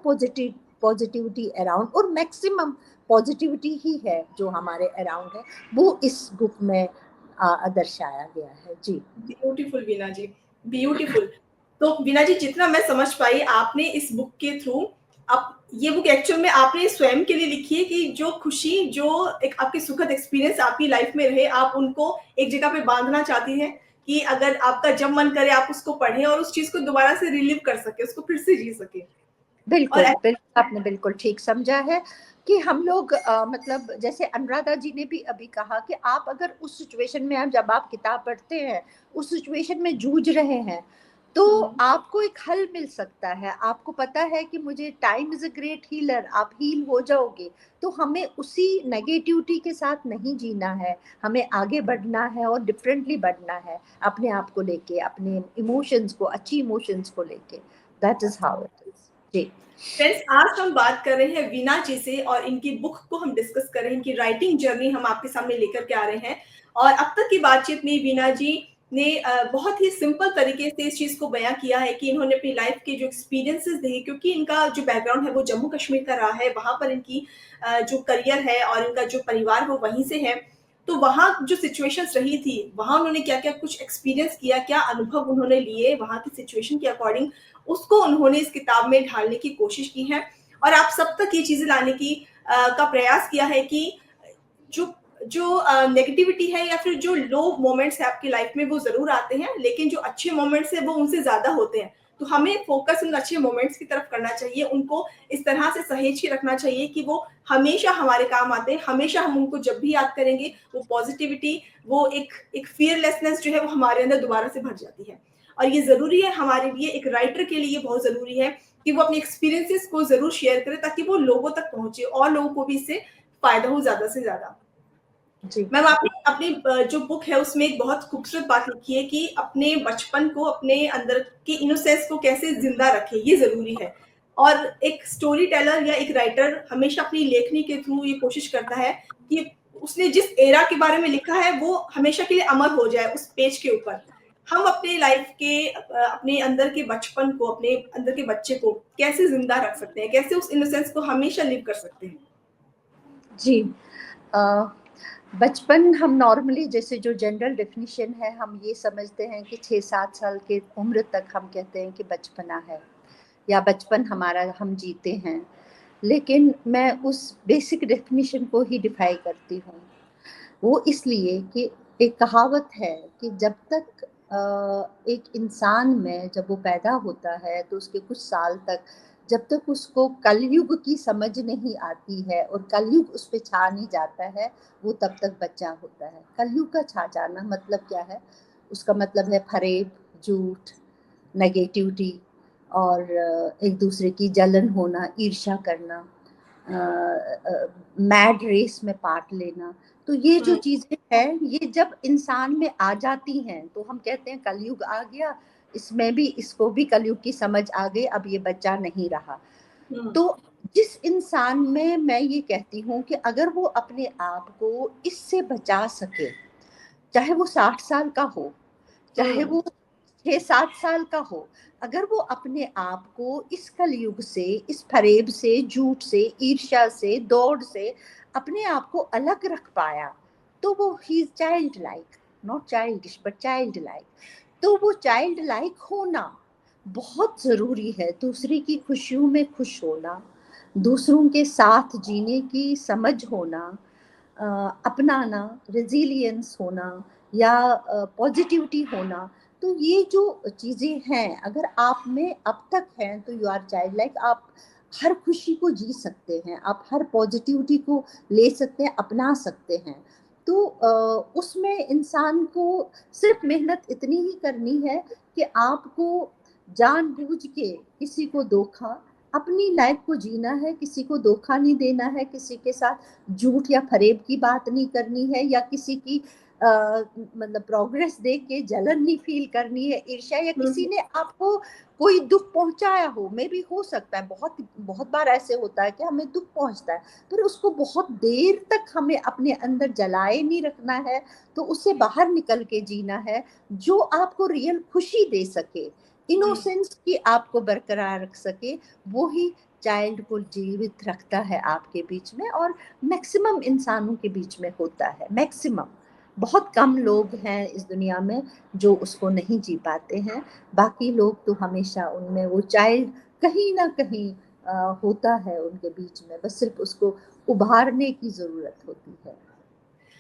[SPEAKER 2] positivity around, और मैक्सिमम पॉजिटिविटी ही है जो हमारे अराउंड है, वो इस बुक में दर्शाया गया है। जी
[SPEAKER 1] ब्यूटीफुल वीना जी, ब्यूटीफुल। तो वीना जी, जितना मैं समझ पाई आपने इस बुक के थ्रू, आप ये बुक एक्चुअल में आपने स्वयं के लिए लिखी है कि जो खुशी, जो एक आपके सुखद एक्सपीरियंस आपकी लाइफ में रहे, आप उनको एक जगह पे बांधना चाहती हैं कि अगर आपका जब मन करे आप उसको पढ़ें और उस चीज को दोबारा से रिलीव कर सके, उसको फिर से जी सके। और
[SPEAKER 2] बिल्कुल बिल्कुल, आपने बिल्कुल ठीक समझा है कि हम लोग मतलब जैसे अनुराधा जी ने भी अभी कहा कि आप अगर उस सिचुएशन में, जब आप किताब पढ़ते हैं, उस सिचुएशन में जूझ रहे हैं, तो आपको एक हल मिल सकता है। आपको पता है कि मुझे time is a great healer, आप हील हो जाओगे। तो हमें उसी नेगेटिविटी के साथ नहीं जीना है, हमें आगे बढ़ना है और डिफरेंटली बढ़ना है अपने आप को लेके, अपने इमोशंस को, अच्छी इमोशंस को लेके। That is how it is. जी
[SPEAKER 1] फ्रेंड्स, आज हम बात कर रहे हैं वीना जी से और इनकी बुक को हम डिस्कस कर रहे हैं, इनकी राइटिंग जर्नी हम आपके सामने लेकर के आ रहे हैं। और अब तक की बातचीत में वीना जी ने बहुत ही सिंपल तरीके से इस चीज को बयां किया है कि इन्होंने अपनी लाइफ के जो एक्सपीरियंसेस देखे, क्योंकि इनका जो बैकग्राउंड है वो जम्मू कश्मीर का रहा है, वहां पर इनकी जो करियर है और इनका जो परिवार वो वहीं से है। तो वहां जो सिचुएशंस रही थी, वहां उन्होंने क्या क्या कुछ एक्सपीरियंस किया, क्या अनुभव उन्होंने लिए वहां की सिचुएशन के अकॉर्डिंग, उसको उन्होंने इस किताब में ढालने की कोशिश की है। और आप सब तक ये चीजें लाने की का प्रयास किया है कि जो जो नेगेटिविटी है या फिर जो लो मोमेंट्स है आपकी लाइफ में वो जरूर आते हैं, लेकिन जो अच्छे मोमेंट्स है वो उनसे ज्यादा होते हैं। तो हमें फोकस उन अच्छे मोमेंट्स की तरफ करना चाहिए, उनको इस तरह से सहेज के रखना चाहिए कि वो हमेशा हमारे काम आते हैं, हमेशा हम उनको जब भी याद करेंगे वो पॉजिटिविटी, वो एक फियरलेसनेस जो है वो हमारे अंदर दोबारा से भर जाती है। और ये जरूरी है हमारे लिए, एक राइटर के लिए बहुत जरूरी है कि वो अपने एक्सपीरियंसेस को जरूर शेयर करे ताकि वो लोगों तक पहुंचे और लोगों को भी इससे फायदा हो ज्यादा से ज्यादा।
[SPEAKER 2] जी
[SPEAKER 1] मैम, आपने अपनी जो बुक है उसमें एक बहुत खूबसूरत बात लिखी है कि अपने बचपन को, अपने अंदर की इनोसेंस को कैसे जिंदा रखे, ये जरूरी है। और एक स्टोरी टेलर या एक राइटर हमेशा अपनी लेखनी के थ्रू ये कोशिश करता है कि उसने जिस एरा के बारे में लिखा है वो हमेशा के लिए अमर हो जाए उस पेज के ऊपर। हम अपने लाइफ के अपने अंदर के बचपन को, अपने अंदर के बच्चे को कैसे जिंदा रख सकते हैं, कैसे उस इनोसेंस को हमेशा लिव कर सकते हैं?
[SPEAKER 2] जी बचपन हम नॉर्मली, जैसे जो जनरल डेफिनेशन है, हम ये समझते हैं कि 6-7 साल के उम्र तक हम कहते हैं कि बचपना है या बचपन हमारा, हम जीते हैं। लेकिन मैं उस बेसिक डेफिनेशन को ही डिफाई करती हूँ। वो इसलिए कि एक कहावत है कि जब तक एक इंसान में, जब वो पैदा होता है तो उसके कुछ साल तक, जब तक उसको कलयुग की समझ नहीं आती है और कलयुग उस पर छा नहीं जाता है, वो तब तक बच्चा होता है। कलयुग का छा जाना मतलब क्या है? उसका मतलब है फरेब, झूठ, नेगेटिविटी और एक दूसरे की जलन होना, ईर्ष्या करना, मैड रेस में पार्ट लेना। तो ये जो चीजें हैं, ये जब इंसान में आ जाती हैं तो हम कहते हैं कलयुग आ गया, इसमें भी, इसको भी कलयुग की समझ आ गई, अब ये बच्चा नहीं रहा। तो जिस इंसान में, मैं ये कहती हूँ कि अगर वो अपने आप को इससे बचा सके, चाहे वो 60 साल का हो, चाहे वो 6-7 साल का हो, अगर वो अपने आप को इस कलयुग से, इस फरेब से, झूठ से, ईर्ष्या से, दौड़ से अपने आप को अलग रख पाया, तो वो he is child like, not childish but child like. तो वो चाइल्ड लाइक होना बहुत जरूरी है। दूसरे की खुशियों में खुश होना, दूसरों के साथ जीने की समझ होना, अपनाना, रेजिलियंस होना या पॉजिटिविटी होना। तो ये जो चीजें हैं, अगर आप में अब तक हैं तो यू आर चाइल्ड लाइक। आप हर खुशी को जी सकते हैं, आप हर पॉजिटिविटी को ले सकते हैं, अपना सकते हैं। तो उसमें इंसान को सिर्फ मेहनत इतनी ही करनी है कि आपको जानबूझ के किसी को धोखा, अपनी लाइफ को जीना है, किसी को धोखा नहीं देना है, किसी के साथ झूठ या फरेब की बात नहीं करनी है, या किसी की मतलब प्रोग्रेस देख के जलन नहीं फील करनी है, ईर्ष्या, या किसी ने आपको कोई दुख पहुंचाया हो, मे भी हो सकता है, बहुत बहुत बार ऐसे होता है कि हमें दुख पहुंचता है, पर उसको बहुत देर तक हमें अपने अंदर जलाए नहीं रखना है, तो उससे बाहर निकल के जीना है। जो आपको रियल खुशी दे सके, इनोसेंस की आपको बरकरार रख सके, वो ही चाइल्ड को जीवित रखता है आपके बीच में, और मैक्सिमम इंसानों के बीच में होता है। मैक्सिमम, बहुत कम लोग हैं इस दुनिया में जो उसको नहीं जी पाते हैं। बाकी लोग तो हमेशा उनमें वो चाइल्ड कहीं ना कहीं होता है उनके बीच में, बस सिर्फ उसको उभारने की जरूरत होती है।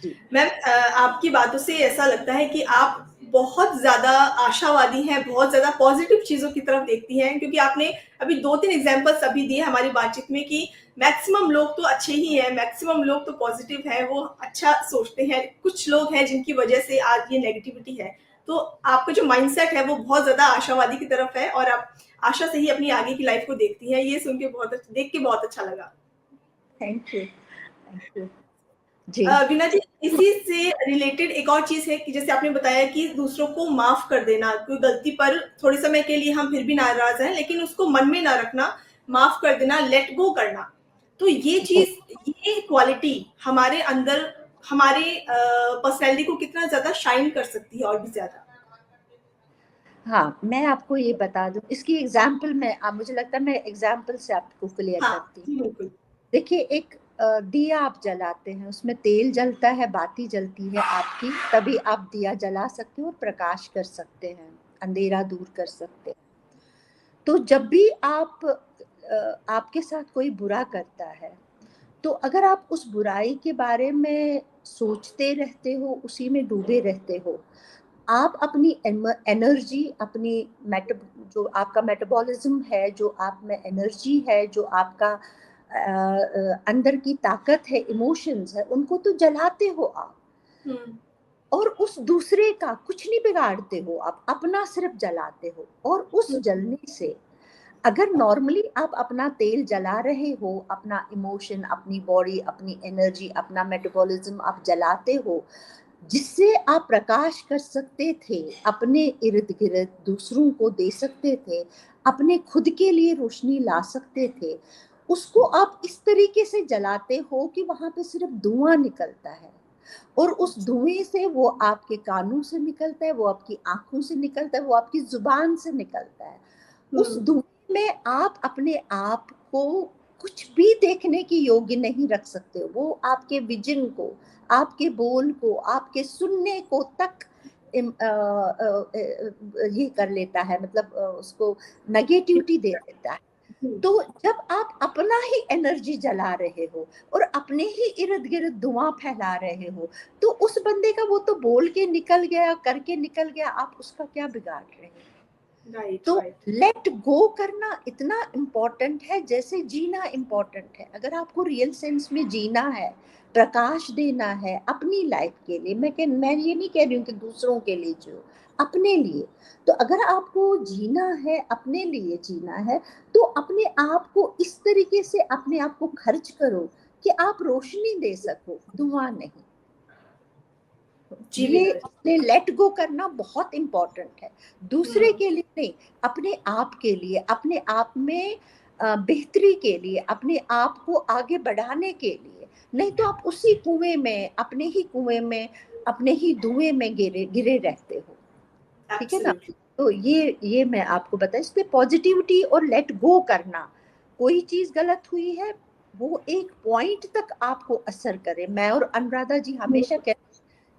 [SPEAKER 2] जी
[SPEAKER 1] मैम, आपकी बातों से ऐसा लगता है कि आप बहुत ज्यादा आशावादी हैं, बहुत ज्यादा पॉजिटिव चीजों की तरफ देखती हैं, क्योंकि आपने अभी 2-3 एग्जांपल्स अभी दिए हमारी बातचीत में कि मैक्सिमम लोग तो अच्छे ही हैं, मैक्सिमम लोग तो पॉजिटिव हैं, वो अच्छा सोचते हैं। कुछ लोग हैं जिनकी वजह से आज ये नेगेटिविटी है। तो आपका जो माइंडसेट है वो बहुत ज्यादा आशावादी की तरफ है और आप आशा से ही अपनी आगे की लाइफ को देखती हैं। ये सुन के देख के बहुत अच्छा लगा।
[SPEAKER 2] थैंक यू, थैंक यू जी।
[SPEAKER 1] वीना जी, इसी से रिलेटेड एक और चीज है कि जैसे आपने बताया कि दूसरों को माफ कर देना, कोई गलती पर थोड़े समय के लिए हम फिर भी नाराज हैं लेकिन उसको मन में ना रखना, माफ कर देना, लेट गो करना। तो ये चीज, ये क्वालिटी हमारे अंदर हमारे पर्सनैलिटी को कितना ज्यादा शाइन कर सकती है और भी ज्यादा।
[SPEAKER 2] हाँ, मैं आपको ये बता दूं, इसकी एग्जाम्पल में मुझे लगता है मैं एग्जाम्पल से आपको क्लियर
[SPEAKER 1] हाँ
[SPEAKER 2] करती हूँ।
[SPEAKER 1] जी बिल्कुल।
[SPEAKER 2] देखिए, एक दिया आप जलाते हैं, उसमें तेल जलता है, बाती जलती है आपकी, तभी आप दिया जला सकते हो और प्रकाश कर सकते हैं, अंधेरा दूर कर सकते हैं। तो जब भी आपके साथ कोई बुरा करता है, तो अगर आप उस बुराई के बारे में सोचते रहते हो, उसी में डूबे रहते हो, आप अपनी एनर्जी, अपनी जो आपका मेटाबॉलिज्म है, जो आप में एनर्जी है, जो आपका अंदर की ताकत है, इमोशंस है, उनको तो जलाते हो आप, और उस दूसरे का कुछ नहीं बिगाड़ते हो, आप अपना सिर्फ जलाते हो। और उस जलने से अगर नॉर्मली आप अपना तेल जला रहे हो, अपना इमोशन, अपनी बॉडी, अपनी एनर्जी, अपना मेटाबॉलिज्म आप जलाते हो, जिससे आप प्रकाश कर सकते थे, अपने इर्द गिर्द दूसरों को दे सकते थे, अपने खुद के लिए रोशनी ला सकते थे, उसको आप इस तरीके से जलाते हो कि वहां पे सिर्फ धुआं निकलता है। और उस धुएं से, वो आपके कानों से निकलता है, वो आपकी आंखों से निकलता है, वो आपकी जुबान से निकलता है। उस धुएं में आप अपने आप को कुछ भी देखने की योग्य नहीं रख सकते हो। वो आपके विजन को, आपके बोल को, आपके सुनने को तक ये कर लेता है, मतलब उसको नेगेटिविटी दे देता है। तो जब आप अपना ही एनर्जी जला रहे हो और अपने ही इर्द गिर्द धुआं फैला रहे हो, तो उस बंदे का वो तो बोल के निकल गया, करके निकल गया, आप उसका क्या बिगाड़ रहे हो? तो लेट गो करना इतना इम्पोर्टेंट है जैसे जीना इम्पोर्टेंट है। अगर आपको रियल सेंस में जीना है, प्रकाश देना है अपनी लाइफ के लिए, मैं ये नहीं कह रही हूँ कि दूसरों के लिए जियो, अपने लिए। तो अगर आपको जीना है, अपने लिए जीना है, तो अपने आप को इस तरीके से अपने आप को खर्च करो कि आप रोशनी दे सको, धुआं नहीं। ये लेट गो करना बहुत इम्पोर्टेंट है, दूसरे के लिए नहीं, अपने आप के लिए, अपने आप में बेहतरी के लिए, अपने आप को आगे बढ़ाने के लिए। नहीं तो आप उसी कुएं में, अपने ही कुएं में, अपने ही धुएं में गिरे रहते हो। ठीक है ना? तो ये मैं आपको बता, इसलिए पॉजिटिविटी और लेट गो करना, कोई चीज गलत हुई है, वो एक पॉइंट तक आपको असर करे। मैं और अनुराधा जी हमेशा कहते,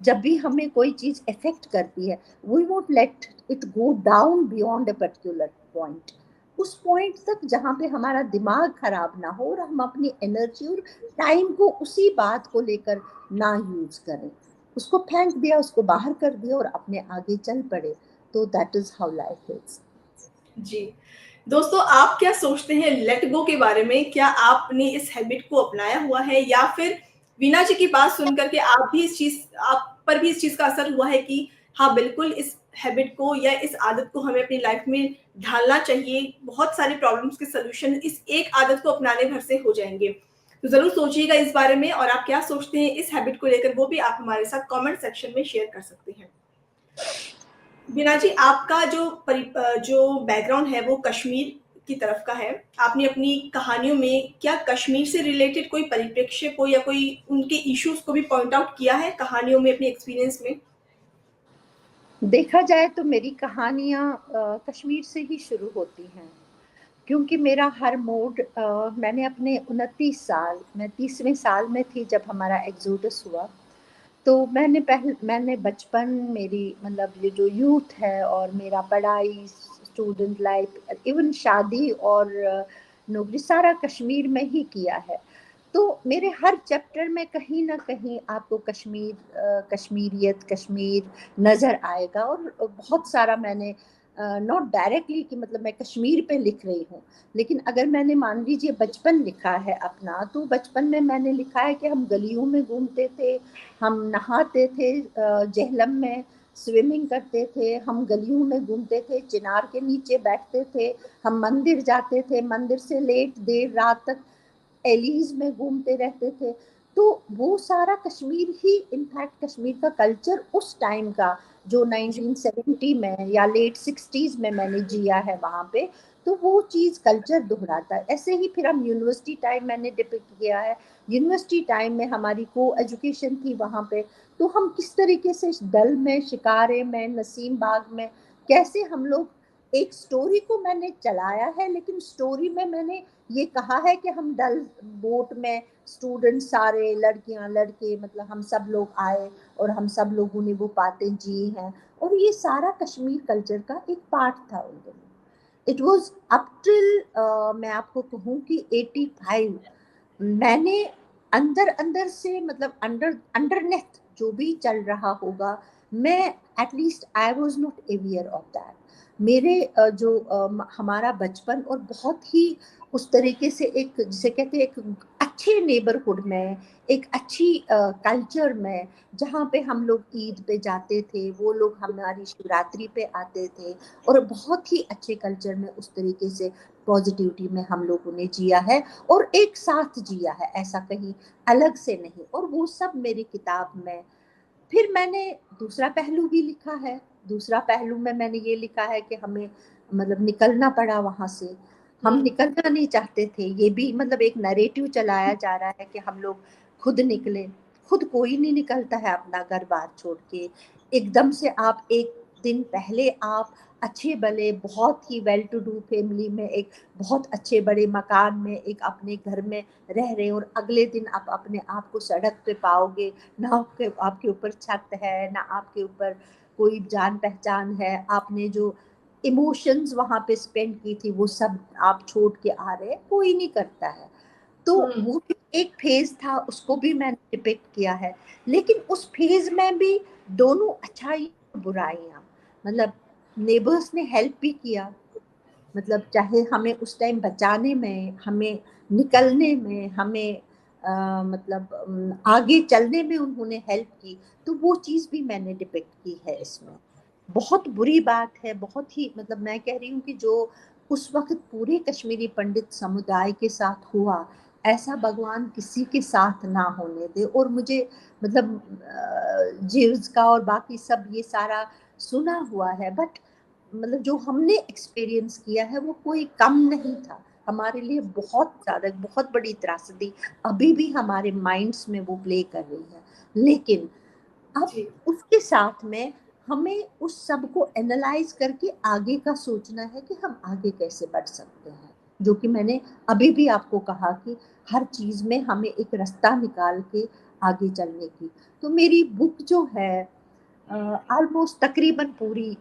[SPEAKER 2] जब भी हमें कोई चीज इफेक्ट करती है, we won't let it go down beyond a particular point. उस पॉइंट तक जहाँ पे हमारा दिमाग खराब ना हो और हम अपनी एनर्जी और टाइम को उसी बात को लेकर ना यूज करें। उसको फेंक दिया, उसको बाहर कर दिया और अपने आगे चल पड़े। तो that is how life is. जी
[SPEAKER 1] दोस्तों, आप क्या सोचते हैं लेट गो के बारे में? क्या आपने इस हैबिट को अपनाया हुआ है या फिर वीना जी की बात सुनकर के आप पर भी इस चीज का असर हुआ है कि हाँ बिल्कुल इस हैबिट को या इस आदत को हमें अपनी लाइफ में ढालना चाहिए, बहुत सारे प्रॉब्लम्स के सलूशन इस एक आदत को अपनाने भर से हो जाएंगे। तो जरूर सोचिएगा इस बारे में, और आप क्या सोचते हैं इस हैबिट को लेकर वो भी आप हमारे साथ कमेंट सेक्शन में शेयर कर सकते हैं। वीना जी, आपका जो बैकग्राउंड है वो कश्मीर की तरफ का है। आपने अपनी कहानियों में क्या कश्मीर से रिलेटेड कोई परिप्रेक्ष्य को या कोई उनके इश्यूज को भी पॉइंट आउट किया है कहानियों में, अपने एक्सपीरियंस में?
[SPEAKER 2] देखा जाए तो मेरी कहानियां कश्मीर से ही शुरू होती हैं, क्योंकि मेरा हर मोड, मैंने अपने 29 साल, मैं 30वें साल में थी जब हमारा एग्जोडस हुआ। तो मैंने बचपन, मेरी मतलब ये जो यूथ है और मेरा पढ़ाई, स्टूडेंट लाइफ, इवन शादी और नौकरी, सारा कश्मीर में ही किया है। तो मेरे हर चैप्टर में कहीं ना कहीं आपको कश्मीरियत, कश्मीर नज़र आएगा। और बहुत सारा मैंने, नॉट डायरेक्टली कि मतलब मैं कश्मीर पे लिख रही हूँ, लेकिन अगर मैंने मान लीजिए बचपन लिखा है अपना, तो बचपन में मैंने लिखा है कि हम गलियों में घूमते थे, हम नहाते थे जेहलम में, स्विमिंग करते थे, हम गलियों में घूमते थे, चिनार के नीचे बैठते थे, हम मंदिर जाते थे, मंदिर से लेट देर रात तक एलीज में घूमते रहते थे। तो वो सारा कश्मीर ही, इनफैक्ट कश्मीर का कल्चर उस टाइम का जो 1970 में या लेट 60s में मैंने जिया है वहाँ पे, तो वो चीज़ कल्चर दोहराता है। ऐसे ही फिर हम यूनिवर्सिटी टाइम मैंने डिपिक्ट किया है। यूनिवर्सिटी टाइम में हमारी को एजुकेशन थी वहाँ पे, तो हम किस तरीके से डल में, शिकारे में, नसीम बाग में कैसे हम लोग, एक स्टोरी को मैंने चलाया है, लेकिन स्टोरी में मैंने ये कहा है कि हम डल बोट में स्टूडेंट सारे, लड़कियां लड़के, मतलब हम सब लोग आए और हम सब लोगों ने वो बातें जी हैं, और ये सारा कश्मीर कल्चर का एक पार्ट था उन दिनों। इट वॉज अप टिल, मैं आपको कहूँ कि 85 मैंने अंदर अंदर से, मतलब अंडरनेथ जो भी चल रहा होगा, मैं at least I was not aware of that. मेरे हमारा बचपन और बहुत ही उस तरीके से, एक जिसे कहते हैं एक अच्छे नेबरहुड में, एक अच्छी कल्चर में, जहाँ पे हम लोग ईद पे जाते थे, वो लोग हमारी शिवरात्रि पे आते थे, और बहुत ही अच्छे कल्चर में उस तरीके से पॉजिटिविटी में हम लोगों ने जिया है और एक साथ जिया है, ऐसा कहीं अलग से नहीं। और वो सब मेरी किताब में। फिर मैंने दूसरा पहलू भी लिखा है। दूसरा पहलू में मैंने ये लिखा है कि हमें, मतलब निकलना पड़ा वहां से, हम निकलना नहीं चाहते थे, ये भी मतलब एक नैरेटिव चलाया जा रहा है कि हम लोग खुद निकले। खुद कोई नहीं निकलता है अपना घर बार छोड़ के। एकदम से आप एक दिन पहले आप अच्छे भले बहुत ही वेल टू डू फैमिली में, एक बहुत अच्छे बड़े मकान में, एक अपने घर में रह रहे, और अगले दिन आप अपने आप को सड़क पे पाओगे, ना आपके ऊपर छत है, ना आपके ऊपर कोई जान पहचान है। आपने जो इमोशंस वहां पे स्पेंड की थी वो सब आप छोड़ के आ रहे हैं, कोई नहीं करता है। तो वो भी एक फेज था, उसको भी मैंने डिपिक्ट किया है। लेकिन उस फेज में भी दोनों अच्छाई और बुराइयां, मतलब नेबर्स ने हेल्प भी किया, मतलब चाहे हमें उस टाइम बचाने में, हमें निकलने में, हमें मतलब आगे चलने में उन्होंने हेल्प की। तो वो चीज़ भी मैंने डिपिक्ट की है इसमें। बहुत बुरी बात है, बहुत ही, मतलब मैं कह रही हूँ कि जो उस वक्त पूरे कश्मीरी पंडित समुदाय के साथ हुआ, ऐसा भगवान किसी के साथ ना होने दे। और मुझे मतलब जीव्स का और बाकी सब ये सारा सुना हुआ है, बट मतलब जो हमने एक्सपीरियंस किया है वो कोई कम नहीं था। हमारे लिए बहुत ज्यादा, बहुत बड़ी त्रासदी अभी भी हमारे माइंड्स में वो प्ले कर रही है। लेकिन अब उसके साथ में हमें उस सब को एनालाइज करके आगे का सोचना है कि हम आगे कैसे बढ़ सकते हैं। जो कि मैंने अभी भी आपको कहा कि हर चीज में हमें एक रास्ता निकाल के आगे चलने की। तो मेरी बुक जो है ऑलमोस्ट तकरीबन पूरी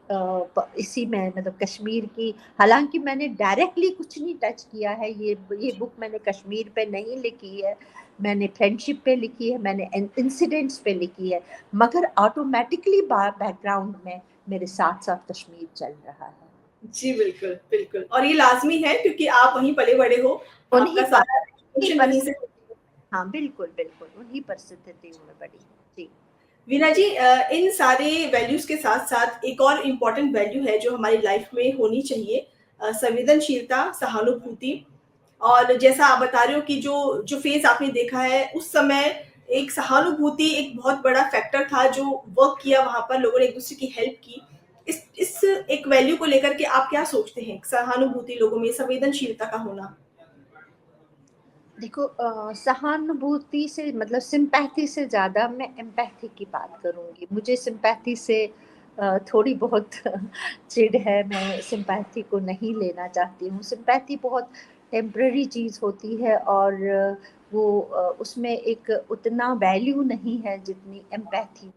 [SPEAKER 2] इसी में, मतलब कश्मीर की, हालांकि मैंने डायरेक्टली कुछ नहीं टच किया है। ये बुक मैंने कश्मीर पे नहीं लिखी है, मैंने फ्रेंडशिप पे लिखी है, मैंने इंसिडेंट्स पे लिखी है, मगर ऑटोमेटिकली बैकग्राउंड में मेरे साथ साथ कश्मीर चल रहा है।
[SPEAKER 1] जी, बिल्कुल, बिल्कुल, और ये लाज़मी है क्योंकि आप वहीं पले-बड़े हो,
[SPEAKER 2] उन्हीं
[SPEAKER 1] आपका
[SPEAKER 2] पर
[SPEAKER 1] सारा एजुकेशन वहीं से।
[SPEAKER 2] हाँ बिल्कुल बिल्कुल, उन्हीं परिस्थितियों में बड़ी है जी।
[SPEAKER 1] वीना जी, इन सारे वैल्यूज़ के साथ-साथ एक और इम्पोर्टेंट वैल्यू है जो हमारी लाइफ में होनी चाहिए, संवेदनशीलता, सहानुभूति। और जैसा आप बता रहे हो कि जो जो फ़ेज़ आपने देखा है, उस समय एक सहानुभूति एक बहुत बड़ा फैक्टर था जो वर्क किया वहाँ पर, लोगों ने एक-दूसरे की हेल्प की। इस एक वैल्यू को लेकर के आप क्या सोचते हैं? सहानुभूति लोगों में, संवेदनशीलता का होना?
[SPEAKER 2] देखो सहानुभूति से, मतलब सिंपैथी से ज़्यादा मैं एम्पैथी की बात करूँगी। मुझे सिंपैथी से थोड़ी बहुत चिढ़ है, मैं सिंपैथी को नहीं लेना चाहती हूँ। सिंपैथी बहुत टेम्पररी चीज़ होती है, और वो उसमें एक उतना वैल्यू नहीं है जितनी एम्पैथी है।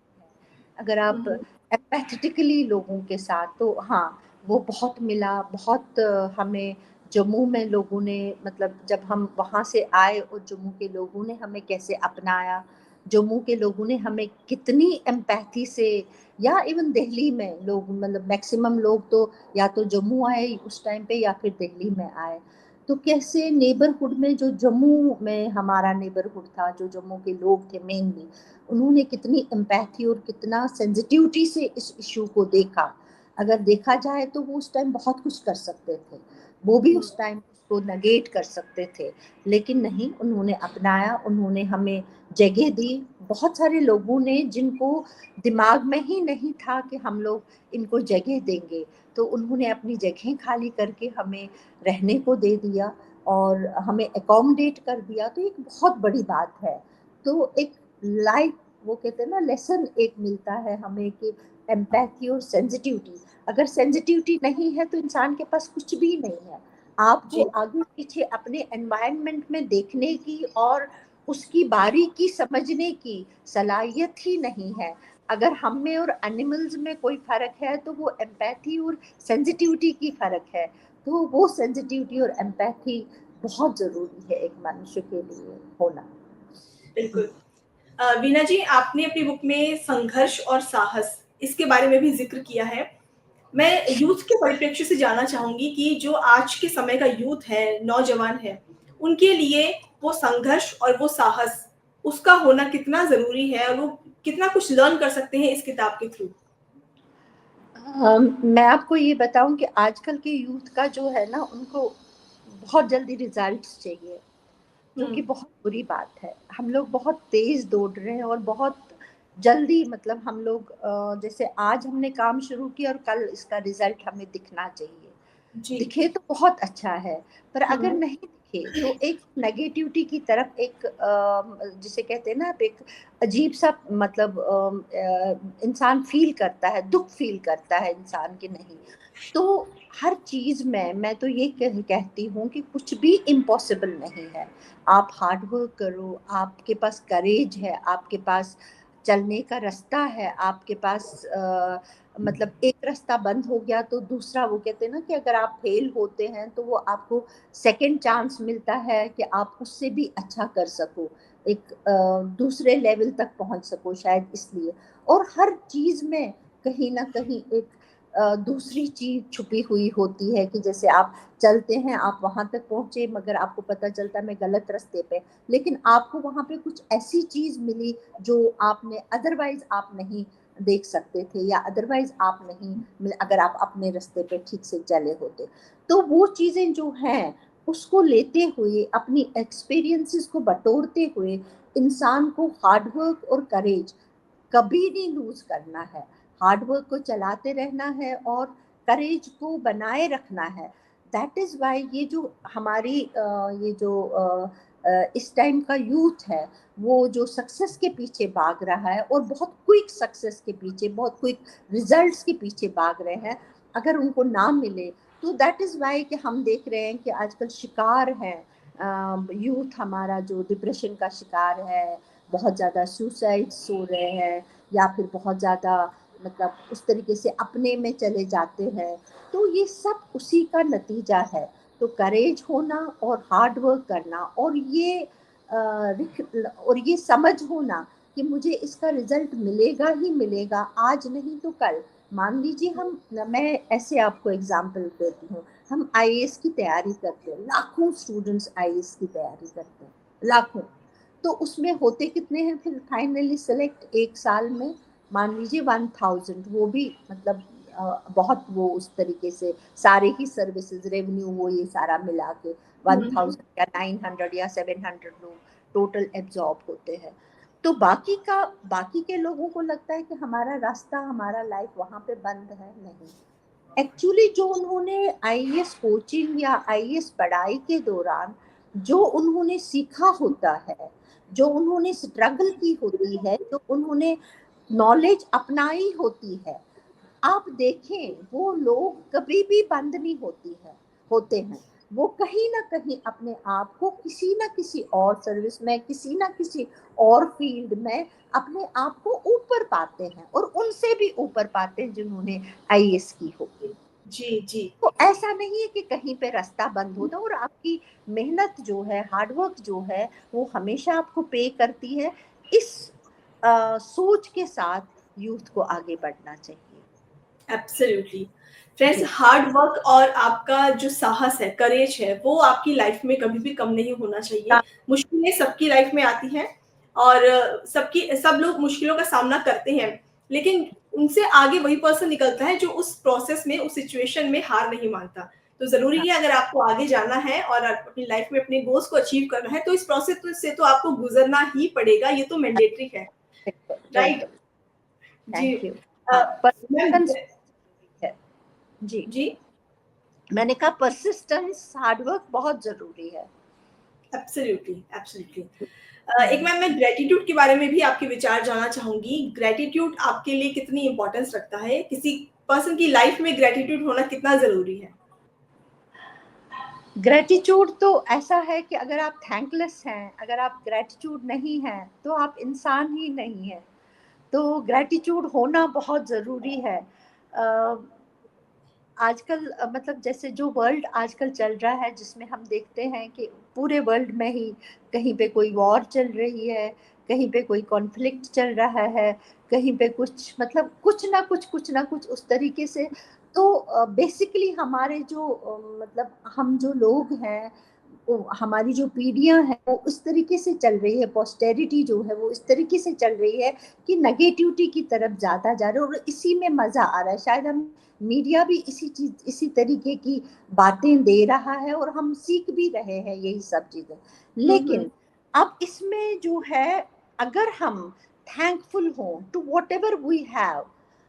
[SPEAKER 2] अगर आप एम्पैथेटिकली लोगों के साथ, तो हाँ वो बहुत मिला। बहुत हमें जम्मू में लोगों ने, मतलब जब हम वहाँ से आए और जम्मू के लोगों ने हमें कैसे अपनाया, जम्मू के लोगों ने हमें कितनी एम्पैथी से, या इवन दिल्ली में लोग, मतलब मैक्सिमम लोग तो या तो जम्मू आए उस टाइम पे या फिर दिल्ली में आए। तो कैसे नेबरहुड में, जो जम्मू में हमारा नेबरहुड था, जो जम्मू के लोग थे मेनली, उन्होंने कितनी एम्पैथी और कितना सेंसिटिविटी से इस इशू को देखा। अगर देखा जाए तो वो उस टाइम बहुत कुछ कर सकते थे, वो भी उस टाइम उसको नेगेट कर सकते थे, लेकिन नहीं, उन्होंने अपनाया, उन्होंने हमें जगह दी। बहुत सारे लोगों ने जिनको दिमाग में ही नहीं था कि हम लोग इनको जगह देंगे, तो उन्होंने अपनी जगह खाली करके हमें रहने को दे दिया और हमें अकोमोडेट कर दिया। तो एक बहुत बड़ी बात है। तो एक लाइफ, वो कहते हैं ना, लेसन एक मिलता है हमें कि एम्पैथी और सेंसिटिविटी। अगर सेंसिटिविटी नहीं है तो इंसान के पास कुछ भी नहीं है। आपको
[SPEAKER 1] जी
[SPEAKER 2] आगे पीछे अपने एनवायरनमेंट में देखने की और उसकी बारीकी समझने की सलाहियत ही नहीं है। अगर हम में और एनिमल्स में कोई फर्क है तो वो एम्पैथी और सेंसिटिविटी की फर्क है। तो वो सेंसिटिविटी और एम्पैथी बहुत जरूरी है एक मनुष्य के लिए होना।
[SPEAKER 1] बिल्कुल। वीना जी, आपने अपनी बुक में संघर्ष और साहस इसके बारे में भी जिक्र किया है। मैं यूथ के परिप्रेक्ष्य से जानना चाहूंगी कि जो आज के समय का यूथ है, नौजवान है, उनके लिए वो संघर्ष और वो साहस, उसका होना कितना जरूरी है और वो कितना कुछ लर्न कर सकते हैं इस किताब के थ्रू।
[SPEAKER 2] मैं आपको ये बताऊं कि आजकल के यूथ का जो है ना, उनको बहुत जल्दी रिजल्ट्स चाहिए, जो कि बहुत बुरी बात है। हम लोग बहुत तेज दौड़ रहे हैं और बहुत जल्दी, मतलब हम लोग जैसे आज हमने काम शुरू किया और कल इसका रिजल्ट हमें दिखना चाहिए।
[SPEAKER 1] जी।
[SPEAKER 2] दिखे तो बहुत अच्छा है, पर अगर
[SPEAKER 1] हम्म।
[SPEAKER 2] नहीं दिखे तो एक नेगेटिविटी की तरफ, एक जिसे कहते हैं ना, आप एक अजीब सा, मतलब इंसान फील करता है, दुख फील करता है इंसान के नहीं। तो हर चीज में मैं तो ये कहती हूँ कि कुछ भी इम्पॉसिबल नहीं है। आप हार्ड वर्क करो, आपके पास करेज है, आपके पास चलने का रास्ता है, आपके पास मतलब एक रास्ता बंद हो गया तो दूसरा, वो कहते हैं ना कि अगर आप फेल होते हैं तो वो आपको सेकंड चांस मिलता है कि आप उससे भी अच्छा कर सको, एक दूसरे लेवल तक पहुंच सको शायद, इसलिए। और हर चीज में कहीं ना कहीं एक दूसरी चीज छुपी हुई होती है कि जैसे आप चलते हैं, आप वहां तक पहुंचे मगर आपको पता चलता है मैं गलत रास्ते पे, लेकिन आपको वहां पे कुछ ऐसी चीज मिली जो आपने अदरवाइज आप नहीं देख सकते थे, या अदरवाइज आप नहीं, अगर आप अपने रास्ते पे ठीक से चले होते। तो वो चीजें जो हैं, उसको लेते हुए, अपनी एक्सपीरियंसेस को बटोरते हुए, इंसान को हार्डवर्क और करेज कभी नहीं लूज करना है। हार्डवर्क को चलाते रहना है और करेज को बनाए रखना है। दैट इज वाई ये जो हमारी ये जो इस टाइम का यूथ है, वो जो सक्सेस के पीछे भाग रहा है और बहुत क्विक सक्सेस के पीछे, बहुत क्विक रिजल्ट्स के पीछे भाग रहे हैं, अगर उनको ना मिले तो दैट इज वाई कि हम देख रहे हैं कि आजकल शिकार है यूथ हमारा, जो डिप्रेशन का शिकार है, बहुत ज़्यादा सुसाइड्स हो रहे हैं, या फिर बहुत ज़्यादा, मतलब उस तरीके से अपने में चले जाते हैं। तो ये सब उसी का नतीजा है। तो करेज होना और हार्ड वर्क करना, और ये समझ होना कि मुझे इसका रिजल्ट मिलेगा ही मिलेगा, आज नहीं तो कल। मान लीजिए मैं ऐसे आपको एग्जांपल देती हूँ, हम आईएएस की तैयारी करते हैं, लाखों स्टूडेंट्स आईएएस की तैयारी करते हैं, लाखों। तो उसमें होते कितने हैं फिर फाइनली सिलेक्ट एक साल में? मान लीजिए 1000, वो भी मतलब बहुत, वो उस तरीके से सारे ही सर्विसेज, रेवेन्यू, वो ये सारा मिला के 1000 या 900 या 700 लोग टोटल एब्जॉर्ब होते हैं। तो बाकी के लोगों को लगता है कि हमारा रास्ता, हमारा लाइफ वहां पे बंद है। नहीं, एक्चुअली जो उन्होंने आईएएस कोचिंग या आईएएस पढ़ाई के दौरान जो उन्होंने सीखा होता है, जो उन्होंने स्ट्रगल की होती है, जो उन्होंने नॉलेज अपनाई होती है, आप देखें वो लोग कभी भी बंद नहीं होते हैं। वो कहीं ना कहीं अपने आप को किसी ना किसी और सर्विस में, किसी ना किसी और फील्ड में अपने आप को ऊपर पाते हैं, और उनसे भी ऊपर पाते हैं जिन्होंने आईएएस की होगी।
[SPEAKER 1] जी जी।
[SPEAKER 2] तो ऐसा नहीं है कि कहीं पे रास्ता बंद होता, और आपकी मेहनत जो है, हार्डवर्क जो है, वो हमेशा आपको पे करती है। इस सोच के साथ यूथ को आगे बढ़ना चाहिए।
[SPEAKER 1] एब्सोल्युटली। फ्रेंड्स,
[SPEAKER 2] जी।
[SPEAKER 1] हार्ड वर्क और आपका जो साहस है, करेज है, वो आपकी लाइफ में कभी भी कम नहीं होना चाहिए। मुश्किलें सबकी लाइफ में आती हैं और सब लोग मुश्किलों का सामना करते हैं, लेकिन उनसे आगे वही पर्सन निकलता है जो उस प्रोसेस में, उस सिचुएशन में हार नहीं मानता। तो ज़रूरी
[SPEAKER 2] हाँ,
[SPEAKER 1] है, अगर आपको आगे जाना है और अपनी लाइफ में अपने गोल्स को अचीव करना है, तो इस प्रोसेस से तो आपको गुज़रना ही पड़ेगा, ये तो मैंडेटरी है,
[SPEAKER 2] बिल्कुल,
[SPEAKER 1] राइट?
[SPEAKER 2] बिल्कुल।
[SPEAKER 1] जी।
[SPEAKER 2] Thank you.
[SPEAKER 1] अ,
[SPEAKER 2] हाँ,
[SPEAKER 1] मैम
[SPEAKER 2] परसिस्टेंस है। जी,
[SPEAKER 1] जी।
[SPEAKER 2] मैंने कहा परसिस्टेंस, हार्ड वर्क बहुत ज़रूरी है।
[SPEAKER 1] Absolutely, absolutely. एक
[SPEAKER 2] हुँ।
[SPEAKER 1] मैम, मैं ग्रैटिट्यूड के बारे में भी आपके विचार जानना चाहूँगी। ग्रैटिट्यूड आपके लिए कितनी इम्पोर्टेंस रखता है? किसी पर्सन की लाइफ में ग्रैटिट्यूड होना कितना ज़रूरी है?
[SPEAKER 2] ग्रैटिट्यूड तो ऐसा है कि अगर आप थैंकलेस हैं, अगर आप ग्रैटिट्यूड नहीं हैं, तो आप इंसान ही नहीं हैं। तो ग्रैटिट्यूड होना बहुत ज़रूरी है। अ, आजकल मतलब जैसे जो वर्ल्ड आजकल चल रहा है, जिसमें हम देखते हैं कि पूरे वर्ल्ड में ही कहीं पे कोई वॉर चल रही है, कहीं पे कोई कॉन्फ्लिक्ट चल रहा है, कहीं पे कुछ मतलब कुछ ना कुछ उस तरीके से। तो बेसिकली हमारे जो मतलब हम जो लोग हैं, वो हमारी जो पीढ़ियाँ हैं, वो उस तरीके से चल रही है, पोस्टेरिटी जो है वो इस तरीके से चल रही है कि नेगेटिविटी की तरफ ज़्यादा जा रहे हैं, और इसी में मज़ा आ रहा है। शायद हम मीडिया भी इसी तरीके की बातें दे रहा है, और हम सीख भी रहे हैं यही सब चीज़ें।
[SPEAKER 1] हुँ, हुँ।
[SPEAKER 2] लेकिन अब इसमें जो है, अगर हम थैंकफुल हों टू व्हाटएवर वी हैव,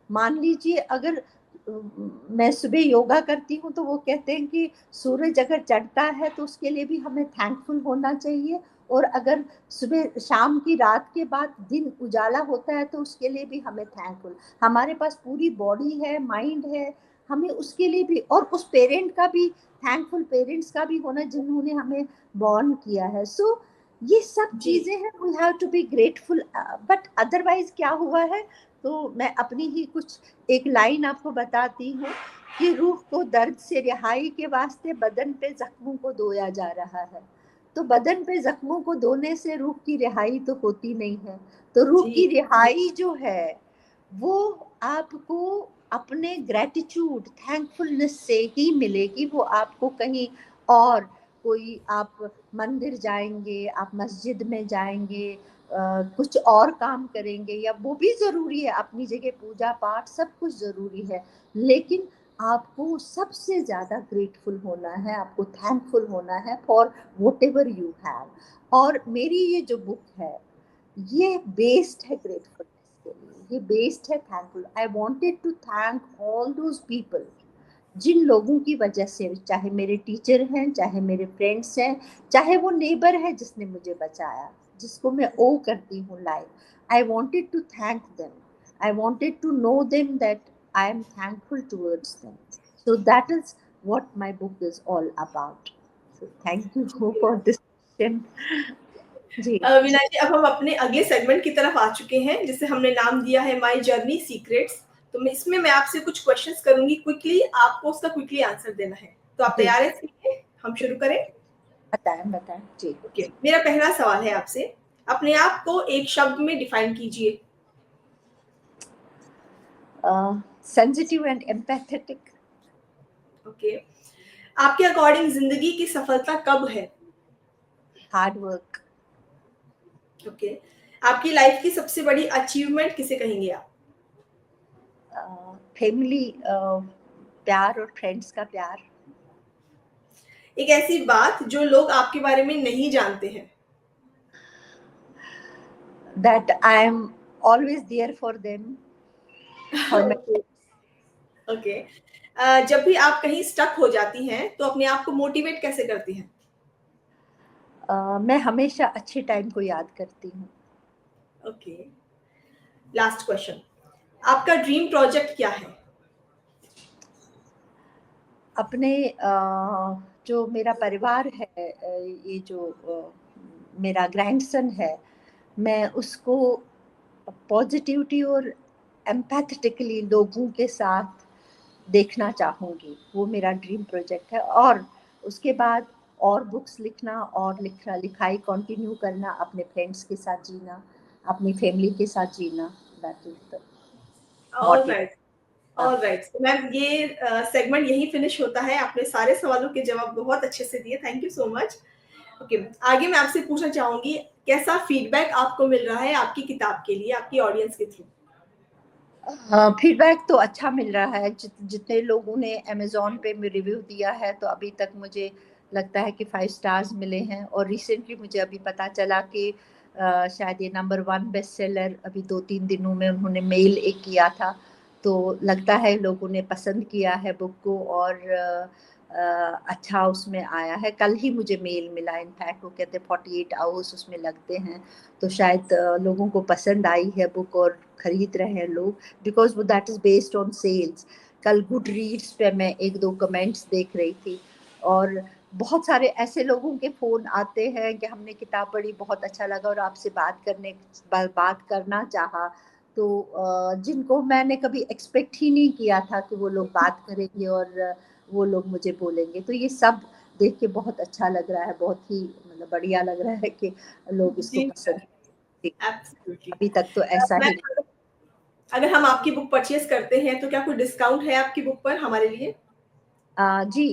[SPEAKER 2] मान लीजिए अगर मैं सुबह योगा करती हूँ, तो वो कहते हैं कि सूरज अगर चढ़ता है तो उसके लिए भी हमें थैंकफुल होना चाहिए, और अगर सुबह शाम की रात के बाद दिन उजाला होता है तो उसके लिए भी हमें थैंकफुल। हमारे पास पूरी बॉडी है, माइंड है, हमें उसके लिए भी, और उस पेरेंट का भी थैंकफुल, पेरेंट्स का भी होना जिन्होंने हमें बॉर्न किया है। सो ये सब
[SPEAKER 1] जी।
[SPEAKER 2] चीज़ें हैं, we have to be grateful. But otherwise क्या हुआ है, तो मैं अपनी ही कुछ एक लाइन आपको बताती हूँ कि रूह को दर्द से रिहाई के वास्ते बदन पे जख्मों को धोया जा रहा है। तो बदन पे जख्मों को धोने से रूह की रिहाई तो होती नहीं है। तो रूह
[SPEAKER 1] जी।
[SPEAKER 2] की रिहाई जो है, वो आपको अपने ग्रैटिट्यूड, थैंकफुलनेस से ही मिलेगी। वो आपको कहीं और, कोई आप मंदिर जाएंगे, आप मस्जिद में जाएंगे, कुछ और काम करेंगे, या वो भी ज़रूरी है अपनी जगह, पूजा पाठ सब कुछ ज़रूरी है, लेकिन आपको सबसे ज़्यादा ग्रेटफुल होना है, आपको थैंकफुल होना है फॉर व्हाटएवर यू हैव। और मेरी ये जो बुक है, ये बेस्ड है ग्रेटफुलनेस के लिए, ये बेस्ड है thankful. I wanted to thank all those people जिन लोगों की वजह से, चाहे मेरे टीचर हैं, चाहे मेरे फ्रेंड्स हैं, चाहे वो नेबर है जिसने मुझे बचाया, जिसको मैं ओ करती हूँ life. I wanted to thank them, I wanted to know them that I am thankful towards them. So that is what my book is all about. So thank you for this question. जी।
[SPEAKER 1] वीना जी, अब हम अपने अगले सेगमेंट की तरफ आ चुके हैं, जिसे हमने नाम दिया है माय जर्नी सीक्रेट्स। तो मैं आपसे कुछ क्वेश्चंस करूँगी क्विकली, आपको उसका क्विकली आंसर देना है। तो आप
[SPEAKER 2] जी,
[SPEAKER 1] तैयार हैं इसके लिए? हम शुरू करें?
[SPEAKER 2] बताएं बताएं जी।
[SPEAKER 1] ओके, मेरा पहला सवाल है आपसे, अपने आप को एक शब्द में डिफाइन कीजिए।
[SPEAKER 2] Sensitive and empathetic.
[SPEAKER 1] ओके, आपके अकॉर्डिंग ज़िंदगी की सफलता कब है?
[SPEAKER 2] Hard work.
[SPEAKER 1] ओके, आपकी लाइफ की सबसे बड़ी अचीवमेंट किसे कहेंगे आप?
[SPEAKER 2] फैमिली, प्यार और फ्रेंड्स का प्यार।
[SPEAKER 1] एक ऐसी बात जो लोग आपके बारे में नहीं जानते हैं।
[SPEAKER 2] That I am always there for them, for my.
[SPEAKER 1] Okay, okay. जब भी आप कहीं स्टक हो जाती हैं, तो अपने आप को मोटिवेट कैसे करती हैं?
[SPEAKER 2] मैं हमेशा अच्छे टाइम को याद करती हूँ।
[SPEAKER 1] ओके, लास्ट क्वेश्चन, आपका ड्रीम प्रोजेक्ट क्या है?
[SPEAKER 2] अपने जो मेरा परिवार है, ये जो मेरा ग्रैंडसन है, मैं उसको पॉजिटिविटी और एम्पैथेटिकली लोगों के साथ देखना चाहूँगी। वो मेरा ड्रीम प्रोजेक्ट है। और उसके बाद और बुक्स लिखना, और लिखाई कंटिन्यू करना, अपने फ्रेंड्स के साथ जीना, अपनी फैमिली के साथ जीना। That is the motive.
[SPEAKER 1] Alright, alright, ma'am ये सेगमेंट यहीं फिनिश होता है। आपने सारे सवालों के जवाब बहुत अच्छे से दिए, thank you so much. Okay, आगे मैं आपसे पूछना चाहूंगी, कैसा फीडबैक आपको मिल रहा है आपकी किताब के लिए आपकी ऑडियंस के थ्रू?
[SPEAKER 2] फीडबैक तो अच्छा मिल रहा है। जितने लोगों ने अमेज़न पे में रिव्यू दिया है तो अभी तक मुझे लगता है कि 5 स्टार्स मिले हैं, और रिसेंटली मुझे अभी पता चला कि शायद ये नंबर 1 बेस्ट सेलर अभी 2-3 दिनों में उन्होंने मेल एक किया था। तो लगता है लोगों ने पसंद किया है बुक को, और अच्छा उसमें आया है। कल ही मुझे मेल मिला, इनफैक्ट वो कहते 48 आवर्स उसमें लगते हैं। तो शायद लोगों को पसंद आई है बुक और खरीद रहे हैं लोग, बिकॉज वो that is based on sales. कल गुड रीड्स पे मैं 1-2 कमेंट्स देख रही थी, और बहुत सारे ऐसे लोगों के फ़ोन आते हैं कि हमने किताब पढ़ी, बहुत अच्छा लगा और आपसे बात करना चाहा। तो जिनको मैंने कभी एक्सपेक्ट ही नहीं किया था कि वो लोग बात करेंगे और वो लोग मुझे बोलेंगे। तो ये सब देख के बहुत अच्छा लग रहा है, बहुत ही मतलब बढ़िया लग रहा है कि लोग इसको
[SPEAKER 1] जी,
[SPEAKER 2] पसंद।
[SPEAKER 1] एब्सोल्युटली।
[SPEAKER 2] अभी तक तो ऐसा ही।
[SPEAKER 1] मैम, अगर हम आपकी बुक परचेज़ करते हैं तो क्या कोई डिस्काउंट है आपकी बुक पर हमारे लिए?
[SPEAKER 2] जी,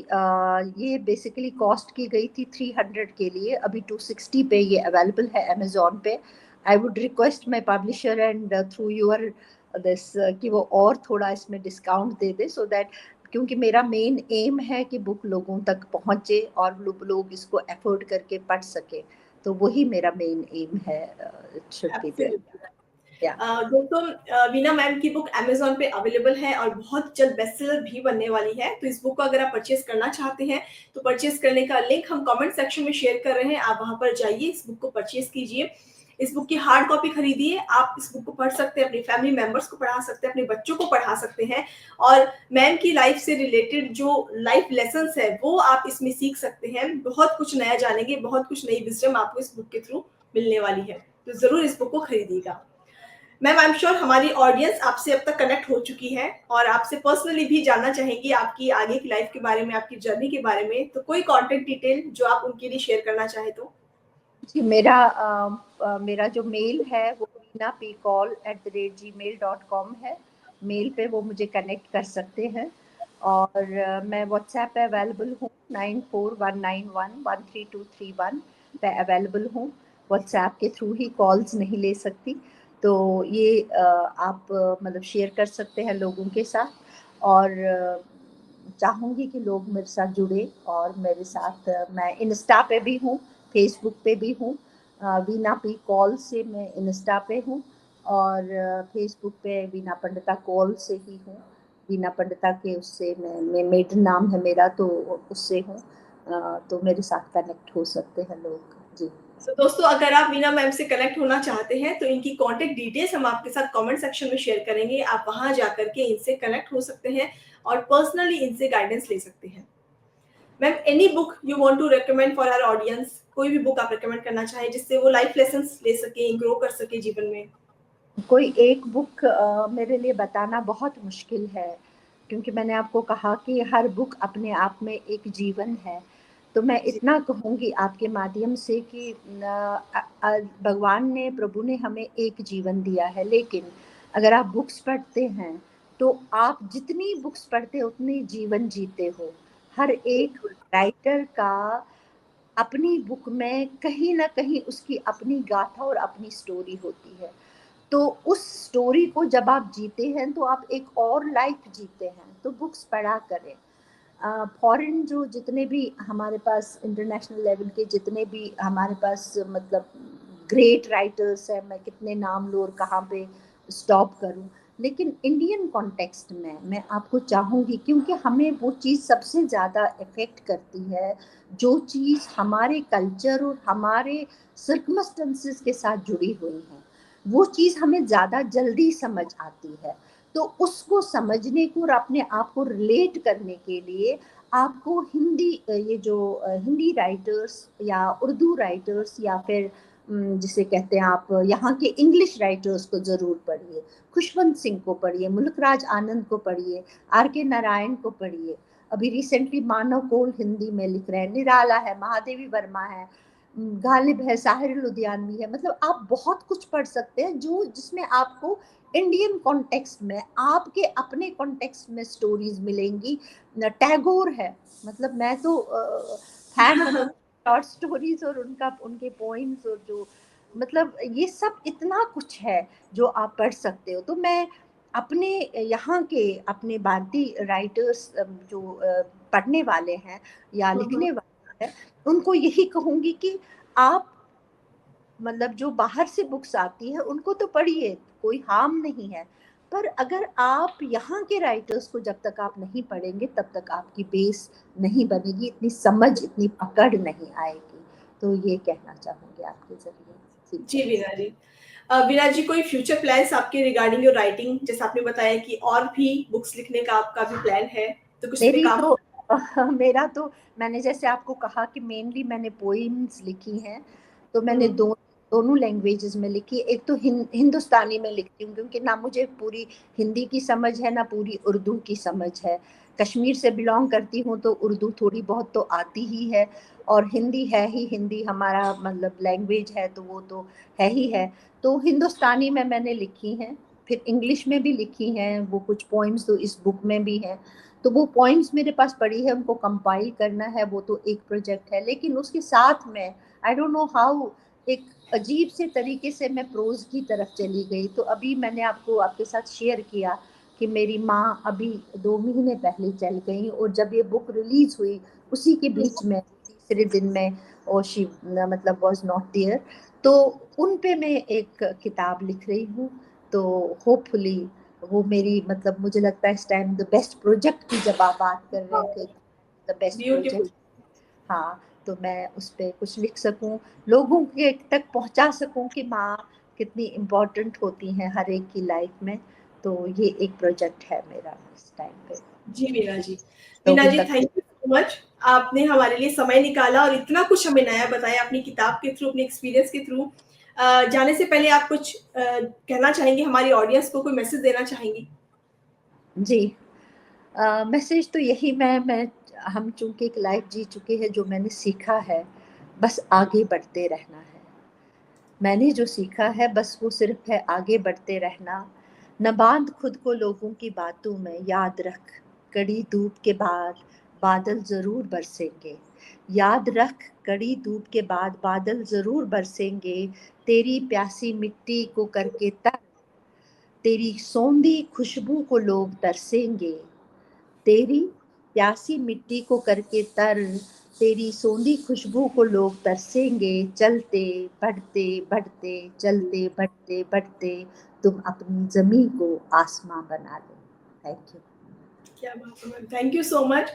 [SPEAKER 2] ये बेसिकली कॉस्ट की गई थी 300 के लिए, अभी 260 पे ये अवेलेबल है अमेज़न पे। I would request my publisher and through your this कि वो और थोड़ा इसमें discount they they, so that, क्योंकि मेरा मेन एम है कि बुक लोगों तक पहुंचे और लोग इसको अफोर्ड करके पढ़ सके। तो वही मेरा मेन एम है। It should be there.
[SPEAKER 1] Absolutely.
[SPEAKER 2] या
[SPEAKER 1] दोस्तों, वीना मैम की बुक अमेज़न पे अवेलेबल है और बहुत जल्द बेस्टसेलर भी बनने वाली है। तो इस बुक को अगर आप परचेज़ करना चाहते हैं, तो परचेज़ करने का लिंक हम कमेंट सेक्शन में शेयर कर रहे हैं। आप वहाँ पर जाइए, इस बुक को परचेज़ कीजिए। इस बुक की हार्ड कॉपी खरीदिए। आप इस बुक को पढ़ सकते हैं, अपनी फैमिली मेंबर्स को पढ़ा सकते हैं, अपने बच्चों को पढ़ा सकते हैं, और मैम की लाइफ से रिलेटेड जो लाइफ लेसन्स है, वो आप इसमें सीख सकते हैं। बहुत कुछ नया जानेंगे, बहुत कुछ नई विज़डम आपको इस बुक के थ्रू मिलने वाली है। तो ज़रूर इस बुक को खरीदिएगा। मैम, आई एम श्योर हमारी ऑडियंस आपसे अब तक कनेक्ट हो चुकी है और आपसे पर्सनली भी जानना चाहेंगी आपकी आगे की लाइफ के बारे में, आपकी जर्नी के बारे में। तो कोई कॉन्टेक्ट डिटेल जो आप उनके लिए शेयर करना चाहे तो?
[SPEAKER 2] जी, मेरा जो मेल है वो veena.pcall@gmail.com है। मेल पे वो मुझे कनेक्ट कर सकते हैं, और मैं व्हाट्सएप पे अवेलेबल हूँ, 9419113231 पे अवेलेबल हूँ। व्हाट्सएप के थ्रू ही कॉल्स नहीं ले सकती। तो ये आप मतलब शेयर कर सकते हैं लोगों के साथ, और चाहूँगी कि लोग मेरे साथ जुड़े, और मेरे साथ मैं इंस्टा पे भी हूँ, फेसबुक पे भी हूँ। वीना पी कॉल से मैं इंस्टा पे हूँ, और फेसबुक पे वीना पंडिता कॉल से ही हूँ। वीना पंडिता के उससे मैं मेडन नाम है मेरा, तो उससे हूँ। तो मेरे साथ कनेक्ट हो सकते हैं लोग। जी।
[SPEAKER 1] तो दोस्तों, अगर आप वीना मैम से कनेक्ट होना चाहते हैं तो इनकी कॉन्टेक्ट डिटेल्स हम आपके साथ कमेंट सेक्शन में शेयर करेंगे। आप वहां जाकर के इनसे कनेक्ट हो सकते हैं और पर्सनली इनसे गाइडेंस ले सकते हैं। Ma'am, any book you want to recommend for our audience? कोई भी बुक आप रिकमेंड करना चाहें जिससे वो लाइफ लेसन्स ले सके, ग्रो कर सके जीवन में?
[SPEAKER 2] कोई एक बुक मेरे लिए बताना बहुत मुश्किल है, क्योंकि मैंने आपको कहा कि हर बुक अपने आप में एक जीवन है। तो मैं
[SPEAKER 1] जी।
[SPEAKER 2] इतना कहूँगी आपके माध्यम से कि भगवान ने, प्रभु ने हमें एक जीवन दिया है, लेकिन अगर आप बुक्स पढ़ते हैं तो आप जितनी बुक्स पढ़ते हो उतनी जीवन जीते हो। हर एक
[SPEAKER 1] बिल्कुल।
[SPEAKER 2] राइटर का अपनी बुक में कहीं ना कहीं उसकी अपनी गाथा और अपनी स्टोरी होती है। तो उस स्टोरी को जब आप जीते हैं तो आप एक और लाइफ जीते हैं। तो बुक्स पढ़ा करें। फॉरेन जो जितने भी हमारे पास इंटरनेशनल लेवल के जितने भी हमारे पास मतलब ग्रेट राइटर्स हैं, मैं कितने नाम लूँ और कहाँ पे स्टॉप करूँ, लेकिन इंडियन कॉन्टेक्स्ट में मैं आपको चाहूँगी, क्योंकि हमें वो चीज़ सबसे ज़्यादा इफ़ेक्ट करती है, जो चीज़ हमारे कल्चर और हमारे सर्कमस्टेंसेस के साथ जुड़ी हुई है, वो चीज़ हमें ज़्यादा जल्दी समझ आती है। तो उसको समझने को और अपने आप को रिलेट करने के लिए आपको हिंदी ये जो हिंदी राइटर्स या उर्दू राइटर्स या फिर जिसे कहते हैं आप यहाँ के इंग्लिश राइटर्स को ज़रूर पढ़िए। खुशवंत सिंह को पढ़िए, मुल्क राज आनंद को पढ़िए, R.K. नारायण को पढ़िए। अभी रिसेंटली मानव कौल हिंदी में लिख रहे हैं, निराला है, महादेवी वर्मा है। गालिब है, साहिर लुधियानवी है, मतलब आप बहुत कुछ पढ़ सकते हैं जो जिसमें आपको इंडियन कॉन्टेक्स्ट में आपके अपने कॉन्टेक्स्ट में स्टोरीज मिलेंगी। टैगोर है, मतलब मैं तो फैन मतलब शॉर्ट स्टोरीज और उनके पोइम्स और जो मतलब ये सब इतना कुछ है जो आप पढ़ सकते हो। तो मैं अपने यहाँ के अपने भारतीय राइटर्स जो पढ़ने वाले हैं या लिखने वाले हैं उनको यही कहूंगी कि आप मतलब जो बाहर से बुक्स आती है उनको तो पढ़िए, कोई हार्म नहीं है, पर अगर आप यहाँ के राइटर्स को जब तक आप नहीं पढ़ेंगे तब तक आपकी बेस नहीं बनेगी, इतनी समझ इतनी पकड़ नहीं आएगी। तो ये कहना चाहूंगी आपके जरिए।
[SPEAKER 1] जी वीना जी, वीना जी कोई फ्यूचर प्लान्स आपके रिगार्डिंग योर राइटिंग, जैसे आपने बताया कि और भी बुक्स लिखने का आपका भी प्लान है, तो कुछ पे
[SPEAKER 2] मेरी
[SPEAKER 1] काम?
[SPEAKER 2] तो मेरा तो मैंने जैसे आपको कहा कि मेनली मैंने पोइम्स लिखी हैं, तो मैंने दोनों लैंग्वेजेस में लिखी। एक तो हिंदुस्तानी में लिखती हूँ क्योंकि ना मुझे पूरी हिंदी की समझ है ना पूरी उर्दू की समझ है। कश्मीर से बिलोंग करती हूँ तो उर्दू थोड़ी बहुत तो आती ही है, और हिंदी है ही, हिंदी हमारा मतलब लैंग्वेज है तो वो तो है ही है। तो हिंदुस्तानी में मैंने लिखी हैं, फिर इंग्लिश में भी लिखी हैं, वो कुछ पोइम्स तो इस बुक में भी हैं। तो वो पॉइंट्स मेरे पास पड़ी है, उनको कंपाइल करना है, वो तो एक प्रोजेक्ट है। लेकिन उसके साथ में आई डोंट नो हाउ एक अजीब से तरीके से मैं प्रोज की तरफ चली गई। तो अभी मैंने आपके साथ शेयर किया कि मेरी माँ अभी 2 महीने पहले चल गई, और जब ये बुक रिलीज हुई उसी के बीच में तीसरे दिन में और शी मतलब वॉज नॉट देयर, तो उन पे मैं एक किताब लिख रही हूँ। तो होपफुली वो मेरी मतलब मुझे लगता है इस टाइम द बेस्ट प्रोजेक्ट की जब आप बात कर रहे थे, द बेस्ट
[SPEAKER 1] ब्यूटीफुल।
[SPEAKER 2] प्रोजेक्ट। हाँ, तो मैं उस पर कुछ लिख सकूं, लोगों के तक पहुंचा सकूं कि माँ कितनी इम्पोर्टेंट होती हैं हर एक की लाइफ में। तो ये एक प्रोजेक्ट है मेरा इस टाइम पे,
[SPEAKER 1] जी वीना जी, वीना
[SPEAKER 2] लोगों
[SPEAKER 1] जी
[SPEAKER 2] तक।
[SPEAKER 1] थैंक यू सो मच, आपने हमारे लिए समय निकाला और इतना कुछ हमें नया बताया अपनी किताब के थ्रू, अपने एक्सपीरियंस के थ्रू। जाने से पहले आप कुछ कहना चाहेंगे हमारी ऑडियंस को, कोई मैसेज देना चाहेंगी?
[SPEAKER 2] जी, मैसेज तो यही मैं हम चूंकि एक लाइफ जी चुके हैं, जो मैंने सीखा है बस आगे बढ़ते रहना है। मैंने जो सीखा है बस वो सिर्फ है आगे बढ़ते रहना। न बांध खुद को लोगों की बातों में, याद रख कड़ी धूप के बाद बादल जरूर बरसेंगे। याद रख कड़ी धूप के बाद बादल जरूर बरसेंगे। तेरी प्यासी मिट्टी को करके तर, तेरी सौंधी खुशबू को लोग तरसेंगे। तेरी प्यासी मिट्टी को करके तर, तेरी सौंधी खुशबू को लोग तरसेंगे। चलते बढ़ते बढ़ते चलते बढ़ते बढ़ते तुम अपनी जमीन को आसमां बना लो। Thank you.
[SPEAKER 1] क्या बात है ma'am, thank you so much.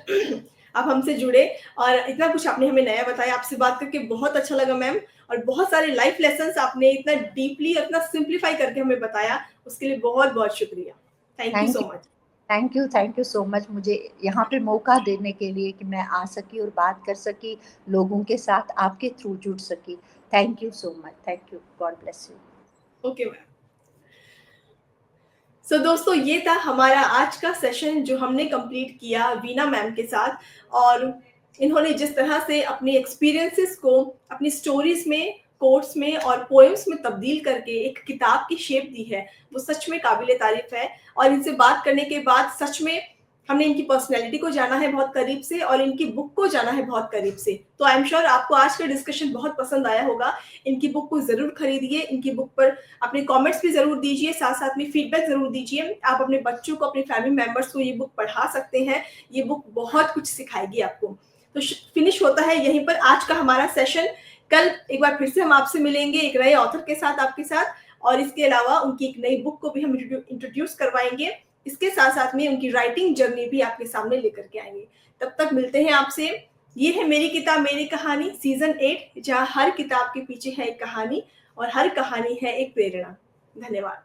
[SPEAKER 1] आप हमसे जुड़े और इतना कुछ आपने हमें नया बताया। आपसे बात करके बहुत अच्छा लगा मैम, और बहुत सारे लाइफ लेसन्स आपने इतना डीपली और इतना सिंप्लीफाई करके हमें बताया, उसके लिए बहुत-बहुत शुक्रिया। Thank you
[SPEAKER 2] thank
[SPEAKER 1] so
[SPEAKER 2] you
[SPEAKER 1] much.
[SPEAKER 2] Thank you so much, मुझे यहाँ पे मौका देने के लिए कि मैं आ सकी और बात कर सकी, लोगों के साथ आपके थ्रू जुड़ सकी। Thank you so much, thank you, God bless you.
[SPEAKER 1] Okay ma'am. So दोस्तों, ये था हमारा आज का सेशन जो हमने कंप्लीट किया वीना मैम के साथ, और इन्होंने जिस तरह से अपने एक्सपीरियंसेस को अपनी स्टोरीज में, कोट्स में और पोएम्स में तब्दील करके एक किताब की शेप दी है, वो सच में काबिले तारीफ है। और इनसे बात करने के बाद सच में हमने इनकी पर्सनैलिटी को जाना है बहुत करीब से, और इनकी बुक को जाना है बहुत करीब से। तो आई एम श्योर आपको आज का डिस्कशन बहुत पसंद आया होगा। इनकी बुक को ज़रूर खरीदिए, इनकी बुक पर अपने कमेंट्स भी ज़रूर दीजिए, साथ-साथ में फीडबैक ज़रूर दीजिए। आप अपने बच्चों को, अपने फैमिली मेंबर्स को ये बुक पढ़ा सकते हैं। ये बुक बहुत कुछ सिखाएगी आपको। तो फिनिश होता है यहीं पर आज का हमारा सेशन। कल एक बार फिर से हम आपसे मिलेंगे एक नए ऑथर के साथ, आपके साथ, और इसके अलावा उनकी एक नई बुक को भी हम इंट्रोड्यूस करवाएँगे। इसके साथ-साथ में उनकी राइटिंग जर्नी भी आपके सामने लेकर के आएँगे। तब तक मिलते हैं आपसे। ये है मेरी किताब मेरी कहानी सीज़न 8, जहाँ हर किताब के पीछे है एक कहानी और हर कहानी है एक प्रेरणा। धन्यवाद।